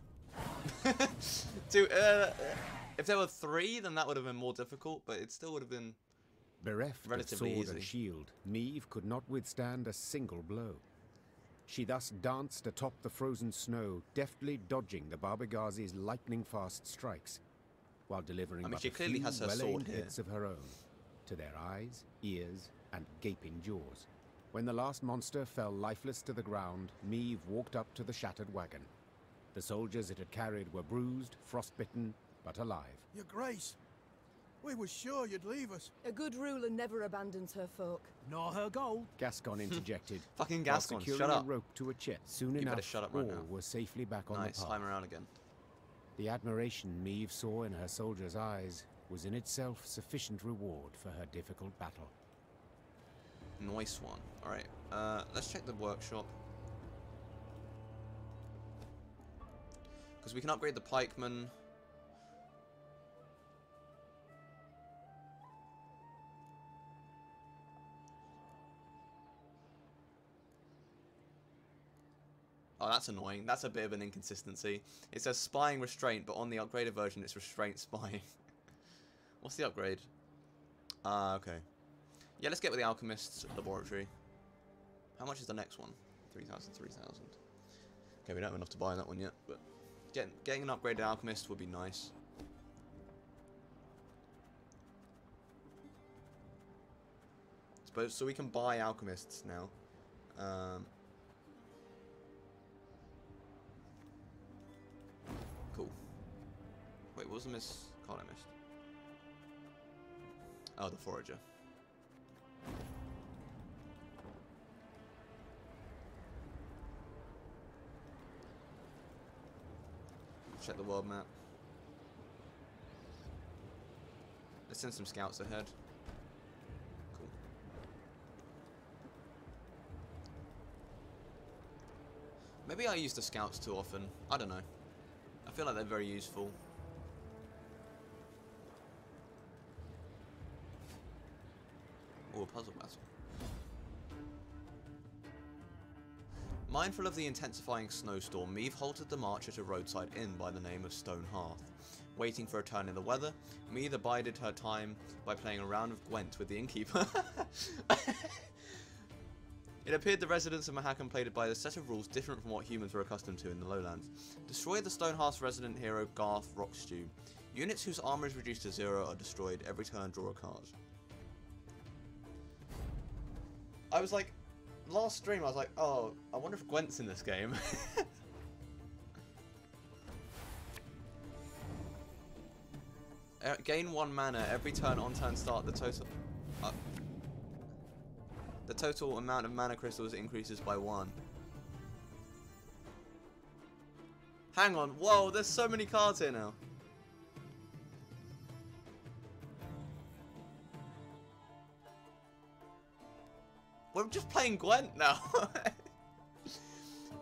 If there were 3, then that would have been more difficult, but it still would have been Bereft relatively of sword easy. and shield, Meve could not withstand a single blow. She thus danced atop the frozen snow, deftly dodging the Barbagazi's lightning-fast strikes, while delivering but she a clearly few has her sword well-aimed here. hits of her own, to their eyes, ears, and gaping jaws. When the last monster fell lifeless to the ground, Meve walked up to the shattered wagon. The soldiers it had carried were bruised, frostbitten, but alive. Your Grace, we were sure you'd leave us. A good ruler never abandons her folk. Nor her gold. Gascon interjected. Fucking while Gascon, securing shut up. a rope to a chest. Soon You better enough, shut up right all now. were safely back on Nice, the path. climb around again. The admiration Meve saw in her soldiers' eyes was in itself sufficient reward for her difficult battle. Nice one. Alright, let's check the workshop. Because we can upgrade the pikemen. Oh, that's annoying. That's a bit of an inconsistency. It says spying restraint, but on the upgraded version it's restraint spying. What's the upgrade? Okay. Yeah, let's get with the Alchemist's Laboratory. How much is the next one? 3,000, 3,000. Okay, we don't have enough to buy that one yet, but getting an upgraded Alchemist would be nice. but so we can buy alchemists now. Cool. Wait, what was the card I missed? Oh, the forager. Check the world map. Let's send some scouts ahead. Cool. Maybe I use the scouts too often. I don't know. I feel like they're very useful. Oh, a puzzle battle. Mindful of the intensifying snowstorm, Meave halted the march at a roadside inn by the name of Stone Hearth. Waiting for a turn in the weather, Meave abided her time by playing a round of Gwent with the innkeeper. It appeared the residents of Mahakam played it by a set of rules different from what humans were accustomed to in the lowlands. Destroy the Stone Hearth's resident hero Garth Rockstew. Units whose armor is reduced to 0 are destroyed. Every turn, draw a card. I was like, last stream I was like, oh, I wonder if Gwent's in this game. Gain 1 mana every turn on turn start. The total amount of mana crystals increases by 1. Hang on, whoa, there's so many cards here now. We're just playing Gwent now.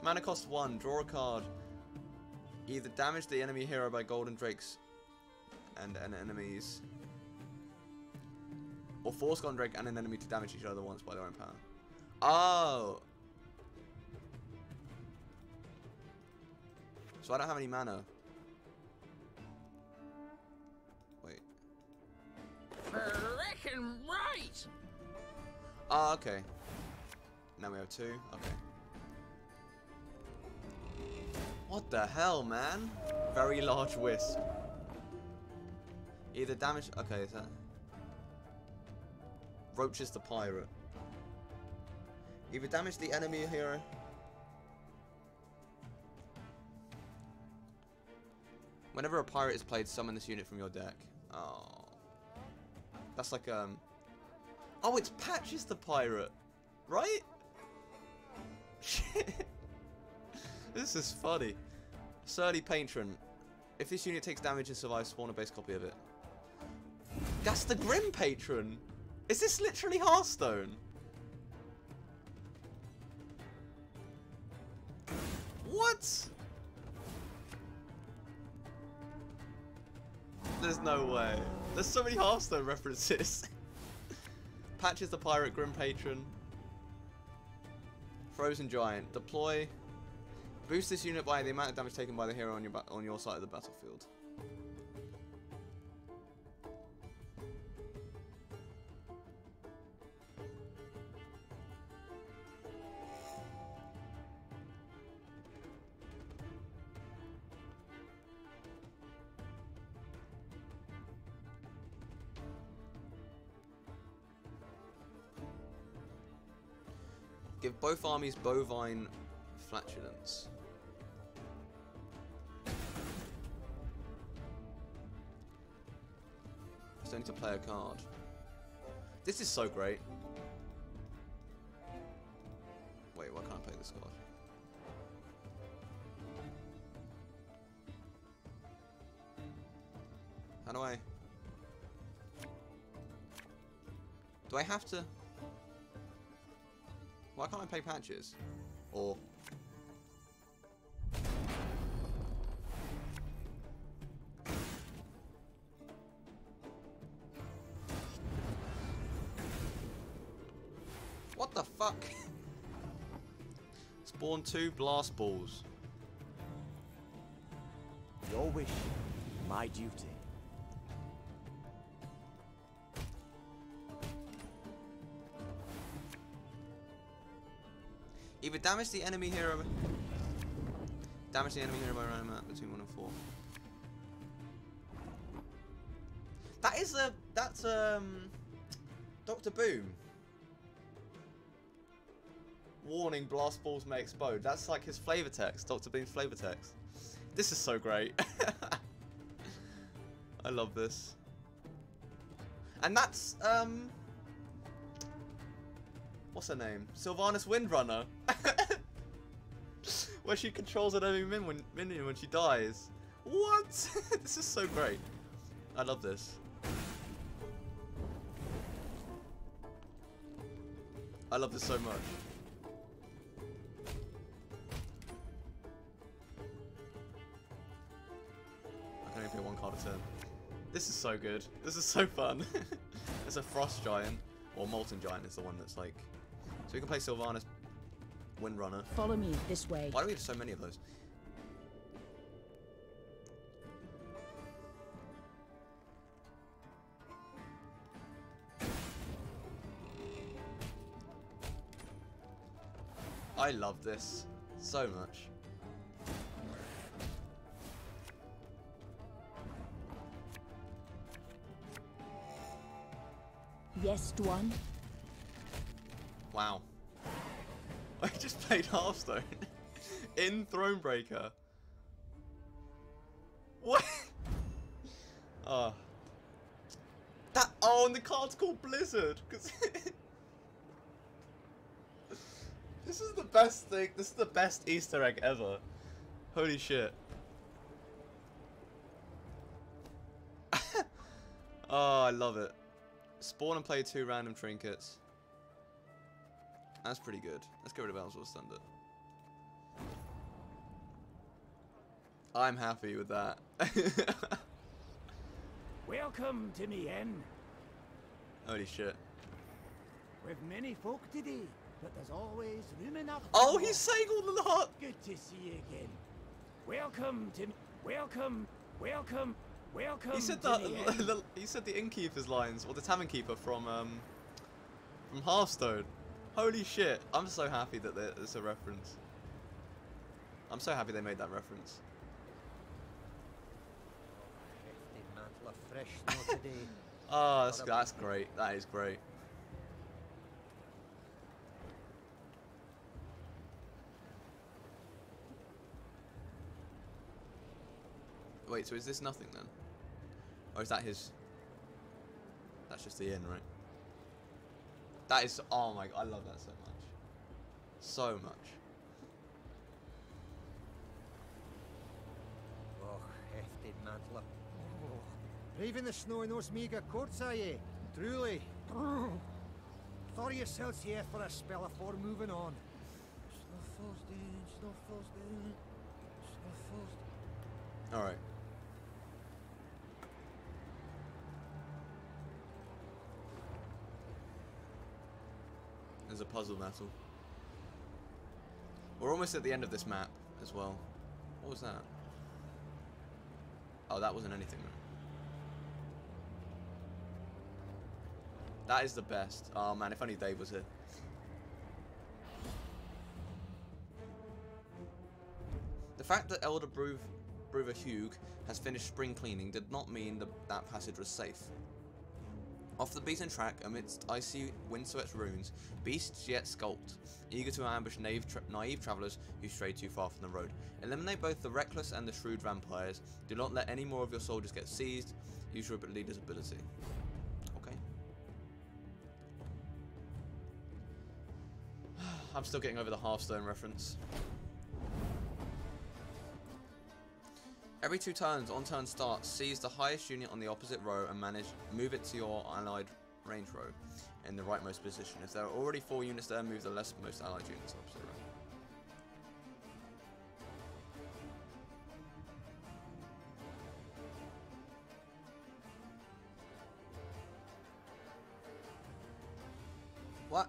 Mana cost 1, draw a card. Either damage the enemy hero by golden drakes and enemies, or force golden drake and an enemy to damage each other once by their own power. Oh! So I don't have any mana. Wait. Reckon right! Ah, okay. Now we have 2. Okay. What the hell, man? Very large wisp. Either damage... Okay, is that... Roaches the pirate. Either damage the enemy hero... Whenever a pirate is played, summon this unit from your deck. Oh. That's like, Oh, it's Patches the pirate. Right? Shit. This is funny. Surly Patron. If this unit takes damage and survives, spawn a base copy of it. That's the Grim Patron. Is this literally Hearthstone? What? There's no way. There's so many Hearthstone references. Patches the pirate, Grim Patron. Frozen Giant. Deploy. Boost this unit by the amount of damage taken by the hero on your side of the battlefield. Give both armies bovine flatulence. I still need to play a card. This is so great. Wait, why can't I play this card? How do I... Do I have to... Why can't I play Patches? Or... What the fuck? Spawn 2 blast balls. Your wish, my duty. Either damage the enemy hero. Damage the enemy hero by random amount between 1 and 4. That is a. That's Dr. Boom. Warning, blast balls may explode. That's like his flavor text, Dr. Bean's flavor text. This is so great. I love this. And that's, what's her name? Sylvanas Windrunner. Where she controls an enemy minion when she dies. What? This is so great. I love this. I love this so much. I can only play one card a turn. This is so good. This is so fun. There's a Frost Giant, or Molten Giant is the one that's like... So we can play Sylvanas Windrunner. Follow me this way. Why do we have so many of those? I love this so much. Yes, Dwan. Wow. I just played Hearthstone in Thronebreaker. What? Oh. That. Oh, and the card's called Blizzard. Cause this is the best thing. This is the best Easter egg ever. Holy shit. Oh, I love it. Spawn and play 2 random trinkets. That's pretty good. Let's get rid of Ellsworth's Thunder. I'm happy with that. Welcome to me inn. Holy shit. We've many folk today, but there's always room enough. Oh, he's saying all the lot. Good to see you again. Welcome to me. Welcome. He said that. He said the innkeeper's lines, or the tavern keeper from Hearthstone. Holy shit! I'm so happy that there's a reference. I'm so happy they made that reference. Oh, that's great. That is great. Wait, so is this nothing then? Or is that his... That's just the inn, right? That is... Oh my god, I love that so much. So much. Oh, hefty mantler. Oh, braving the snow in those meagre courts, are ye? Truly. Throw yourselves here for a spell afore moving on. Snow falls down, snow falls down, snow falls down. Alright. There's a puzzle battle. We're almost at the end of this map as well. What was that? Oh, that wasn't anything, right? That is the best. Oh man, if only Dave was here. The fact that Elder Brewer Hugh has finished spring cleaning did not mean that passage was safe. Off the beaten track, amidst icy, windswept ruins, beasts yet skulked, eager to ambush naive travellers who stray too far from the road. Eliminate both the reckless and the shrewd vampires. Do not let any more of your soldiers get seized. Use your leader's ability. Okay. I'm still getting over the Hearthstone reference. Every 2 turns, on turn start, seize the highest unit on the opposite row and move it to your allied range row in the rightmost position. If there are already 4 units there, move the leftmost allied units opposite row. What?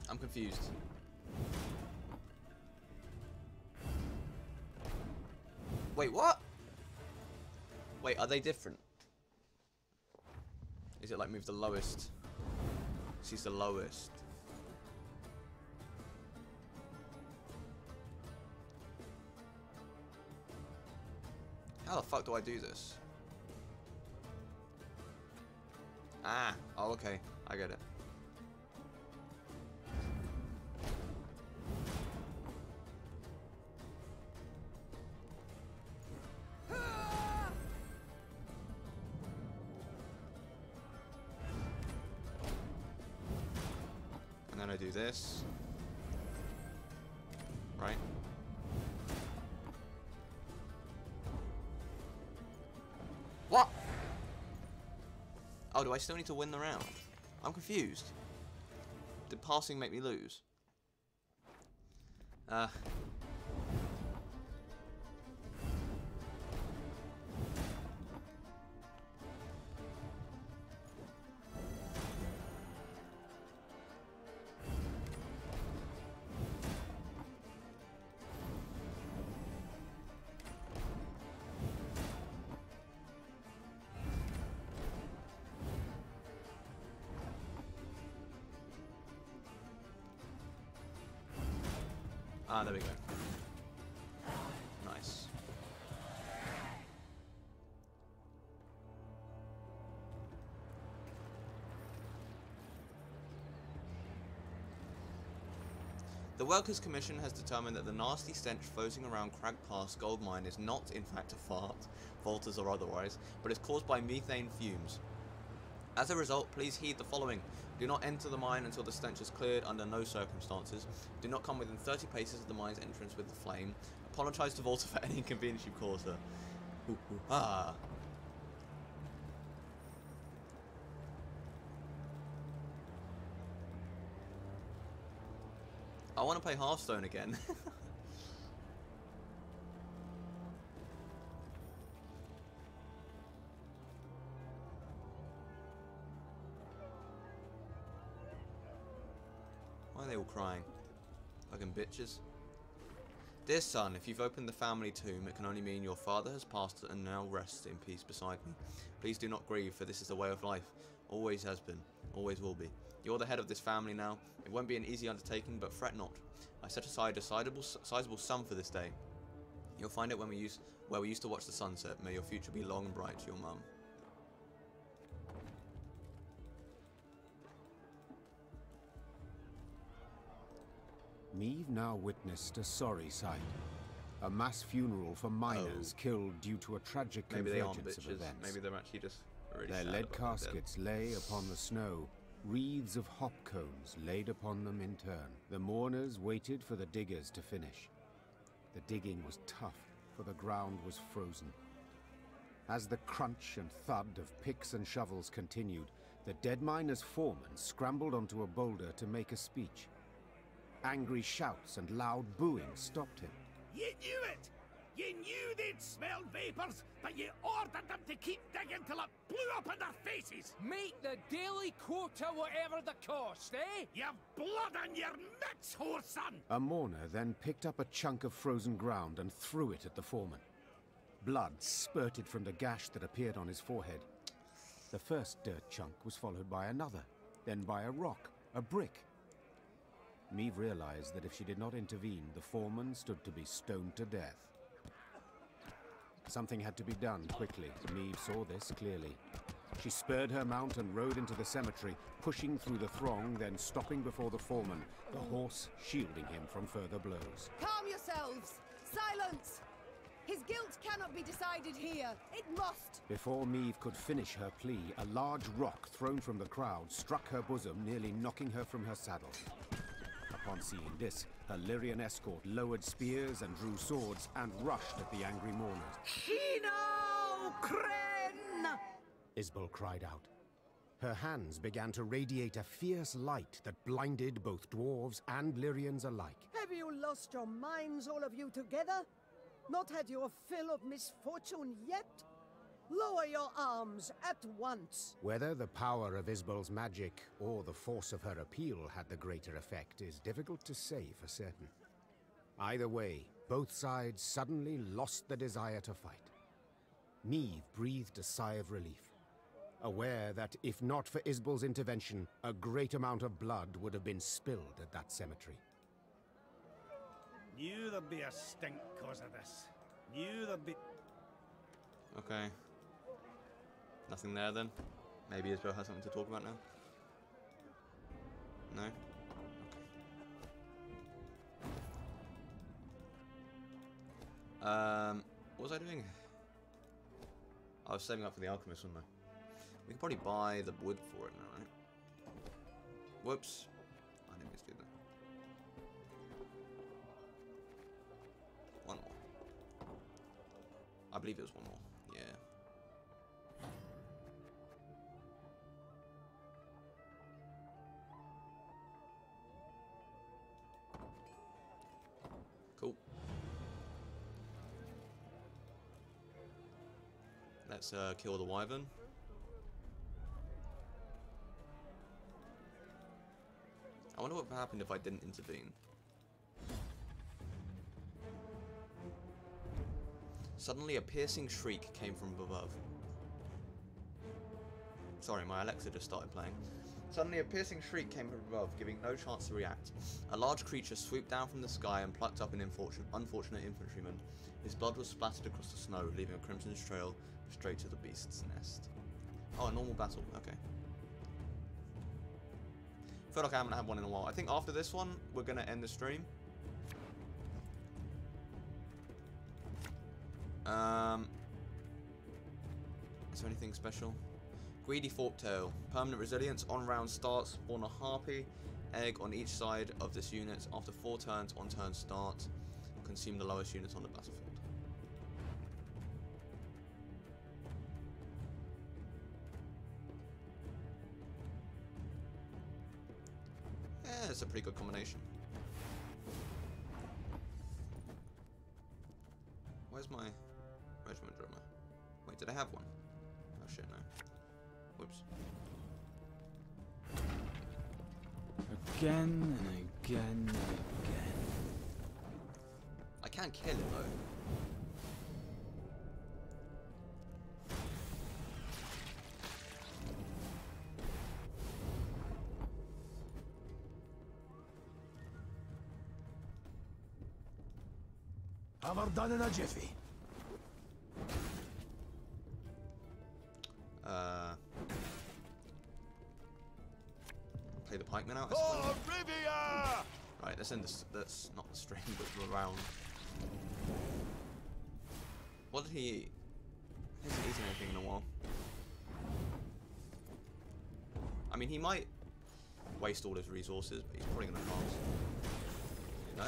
I'm confused. Wait, what? Wait, are they different? Is it like move the lowest? She's the lowest. How the fuck do I do this? Ah, oh okay, I get it. And then I do this. Right? What? Oh, do I still need to win the round? I'm confused. Did passing make me lose? Ah, there we go. Nice. The Workers' Commission has determined that the nasty stench floating around Crag Pass gold mine is not, in fact, a fart, volters or otherwise, but is caused by methane fumes. As a result, please heed the following. Do not enter the mine until the stench is cleared under no circumstances. Do not come within 30 paces of the mine's entrance with the flame. Apologise to Volta for any inconvenience you caused her. Ooh, ooh, ah. I want to play Hearthstone again. Why are they all crying? Fucking bitches. Dear son, if you've opened the family tomb, it can only mean your father has passed and now rests in peace beside me. Please do not grieve, for this is the way of life. Always has been. Always will be. You're the head of this family now. It won't be an easy undertaking, but fret not. I set aside a sizable sum for this day. You'll find it where we used to watch the sunset. May your future be long and bright, your mum. Meve now witnessed a sorry sight. A mass funeral for miners killed due to a tragic convergence of events. Maybe they're actually just really Their sad lead about caskets lay upon the snow. Wreaths of hop cones laid upon them in turn. The mourners waited for the diggers to finish. The digging was tough, for the ground was frozen. As the crunch and thud of picks and shovels continued, the dead miner's foreman scrambled onto a boulder to make a speech. Angry shouts and loud booing stopped him. You knew it! You knew they'd smell vapors, but you ordered them to keep digging till it blew up in their faces! Make the daily quota whatever the cost, eh? You've blood on your mitts, whore son! A mourner then picked up a chunk of frozen ground and threw it at the foreman. Blood spurted from the gash that appeared on his forehead. The first dirt chunk was followed by another, then by a rock, a brick. Meve realized that if she did not intervene, the foreman stood to be stoned to death. Something had to be done quickly. Meve saw this clearly. She spurred her mount and rode into the cemetery, pushing through the throng, then stopping before the foreman, the horse shielding him from further blows. Calm yourselves! Silence! His guilt cannot be decided here. It must! Before Meve could finish her plea, a large rock thrown from the crowd struck her bosom, nearly knocking her from her saddle. Upon seeing this, her Lyrian escort lowered spears and drew swords and rushed at the angry mourners. Shino Kren! Isbel cried out. Her hands began to radiate a fierce light that blinded both dwarves and Lyrians alike. Have you lost your minds, all of you together? Not had your fill of misfortune yet? Lower your arms at once. Whether the power of Isbel's magic or the force of her appeal had the greater effect is difficult to say for certain. Either way, both sides suddenly lost the desire to fight. Neve breathed a sigh of relief, aware that if not for Isbel's intervention, a great amount of blood would have been spilled at that cemetery. Knew there'd be a stink cause of this. Knew there'd be... Okay. Nothing there then? Maybe Isabel has something to talk about now? No? Okay. What was I doing? I was saving up for the alchemist, wasn't I? We could probably buy the wood for it now, right? Whoops. I didn't mean to do that. One more. I believe it was one more. Yeah. Cool. Let's kill the wyvern. I wonder what would happen if I didn't intervene. Suddenly a piercing shriek came from above. Sorry, my Alexa just started playing. Suddenly a piercing shriek came from above, giving no chance to react. A large creature swooped down from the sky and plucked up an unfortunate infantryman. His blood was splattered across the snow, leaving a crimson trail straight to the beast's nest. Oh, a normal battle. Okay. Feel like I haven't had one in a while. I think after this one, we're going to end the stream. Is there anything special? Greedy Forktail. Permanent resilience. On round start. Spawn a harpy egg on each side of this unit. After 4 turns, on turn start. Consume the lowest unit on the battlefield. Yeah, it's a pretty good combination. Where's my regiment drummer? Wait, did I have one? Oh shit, no. Whoops. Again and again and again. I can't kill it though. Hammer done in a jiffy. Play the pikemen out. Oh, Rivia! Right, let's end this. That's not the stream, but the round. What did he eat? He hasn't eaten anything in a while. I mean, he might waste all his resources, but he's probably gonna pass. No?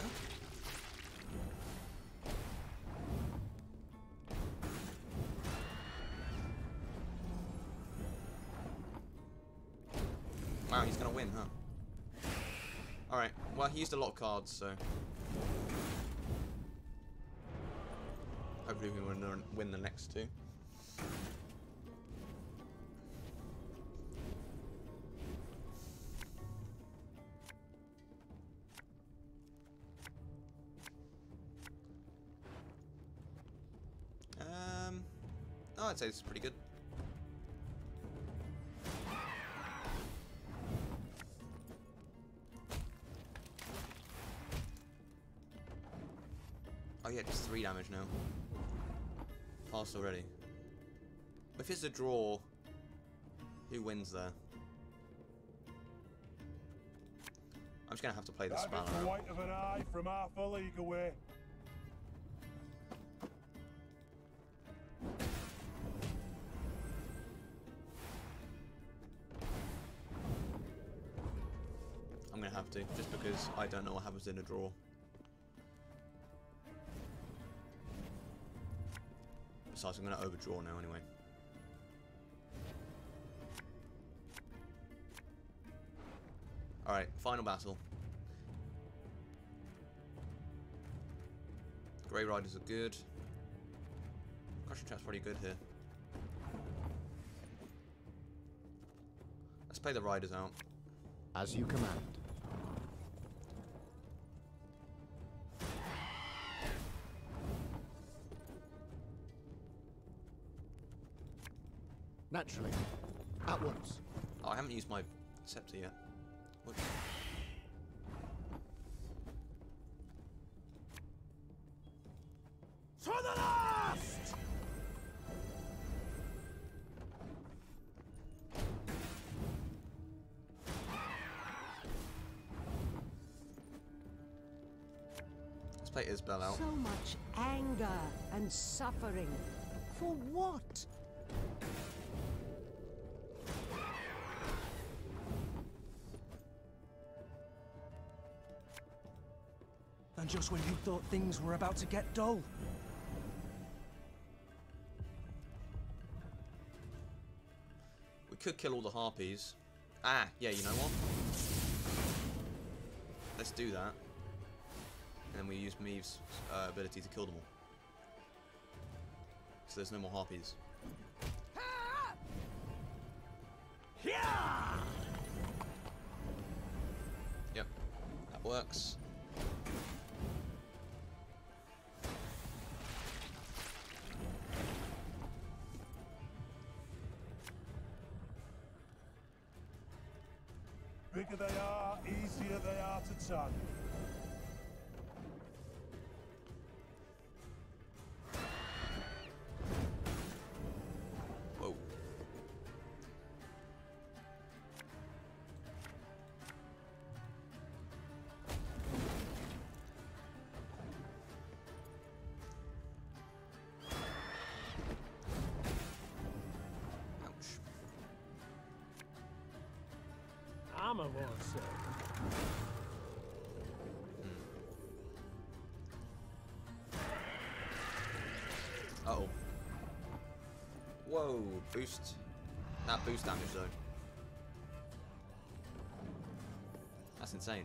Wow, he's gonna win, huh? Alright, well, he used a lot of cards, so hopefully we win the next 2. Oh, I'd say this is pretty good. Oh yeah, just 3 damage now. Passed already. If it's a draw, who wins there? I'm just gonna have to play this spell. That is the white of an eye from half a league away. I'm gonna have to, just because I don't know what happens in a draw. Besides, I'm going to overdraw now anyway. Alright, final battle. Grey Riders are good. Crushing Trap's pretty good here. Let's play the Riders out. As you command. Naturally. At once. Oh, I haven't used my scepter yet. Whoops. To the last! Let's play Isabel out. So much anger and suffering. For what? And just when you thought things were about to get dull. We could kill all the harpies. Ah, yeah, you know what? Let's do that. And then we use Meave's ability to kill them all. So there's no more harpies. Yep, that works. Bigger they are, easier they are to target. Whoa. Ouch. Armor won't save. Uh-oh. Whoa, boost. That boost damage though. That's insane.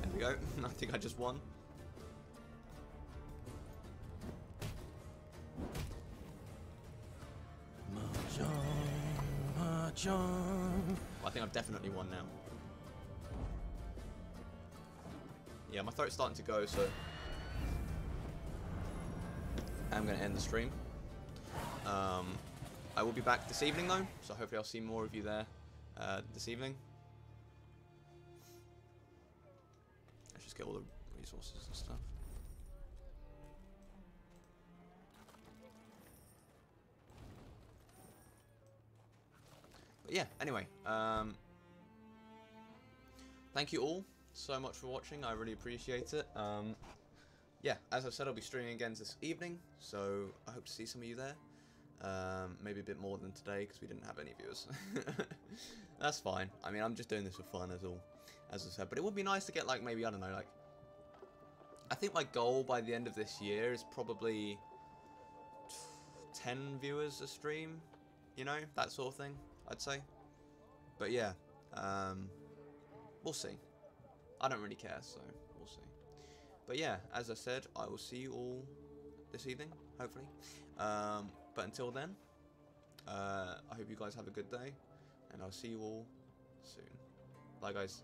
There we go. I think I just won. Well, I think I've definitely won now. Yeah, my throat's starting to go, so I'm going to end the stream. I will be back this evening though, so hopefully I'll see more of you there this evening. Let's just get all the resources and stuff. But yeah, anyway, thank you all so much for watching. I really appreciate it. Yeah, as I've said, I'll be streaming again this evening, so I hope to see some of you there. Maybe a bit more than today because we didn't have any viewers. That's fine. I mean, I'm just doing this for fun as I said. But it would be nice to get like maybe, I don't know, like I think my goal by the end of this year is probably 10 viewers a stream, you know, that sort of thing, I'd say. But yeah, we'll see. I don't really care, so we'll see. But yeah, as I said, I will see you all this evening, hopefully. But until then, I hope you guys have a good day, and I'll see you all soon. Bye, guys.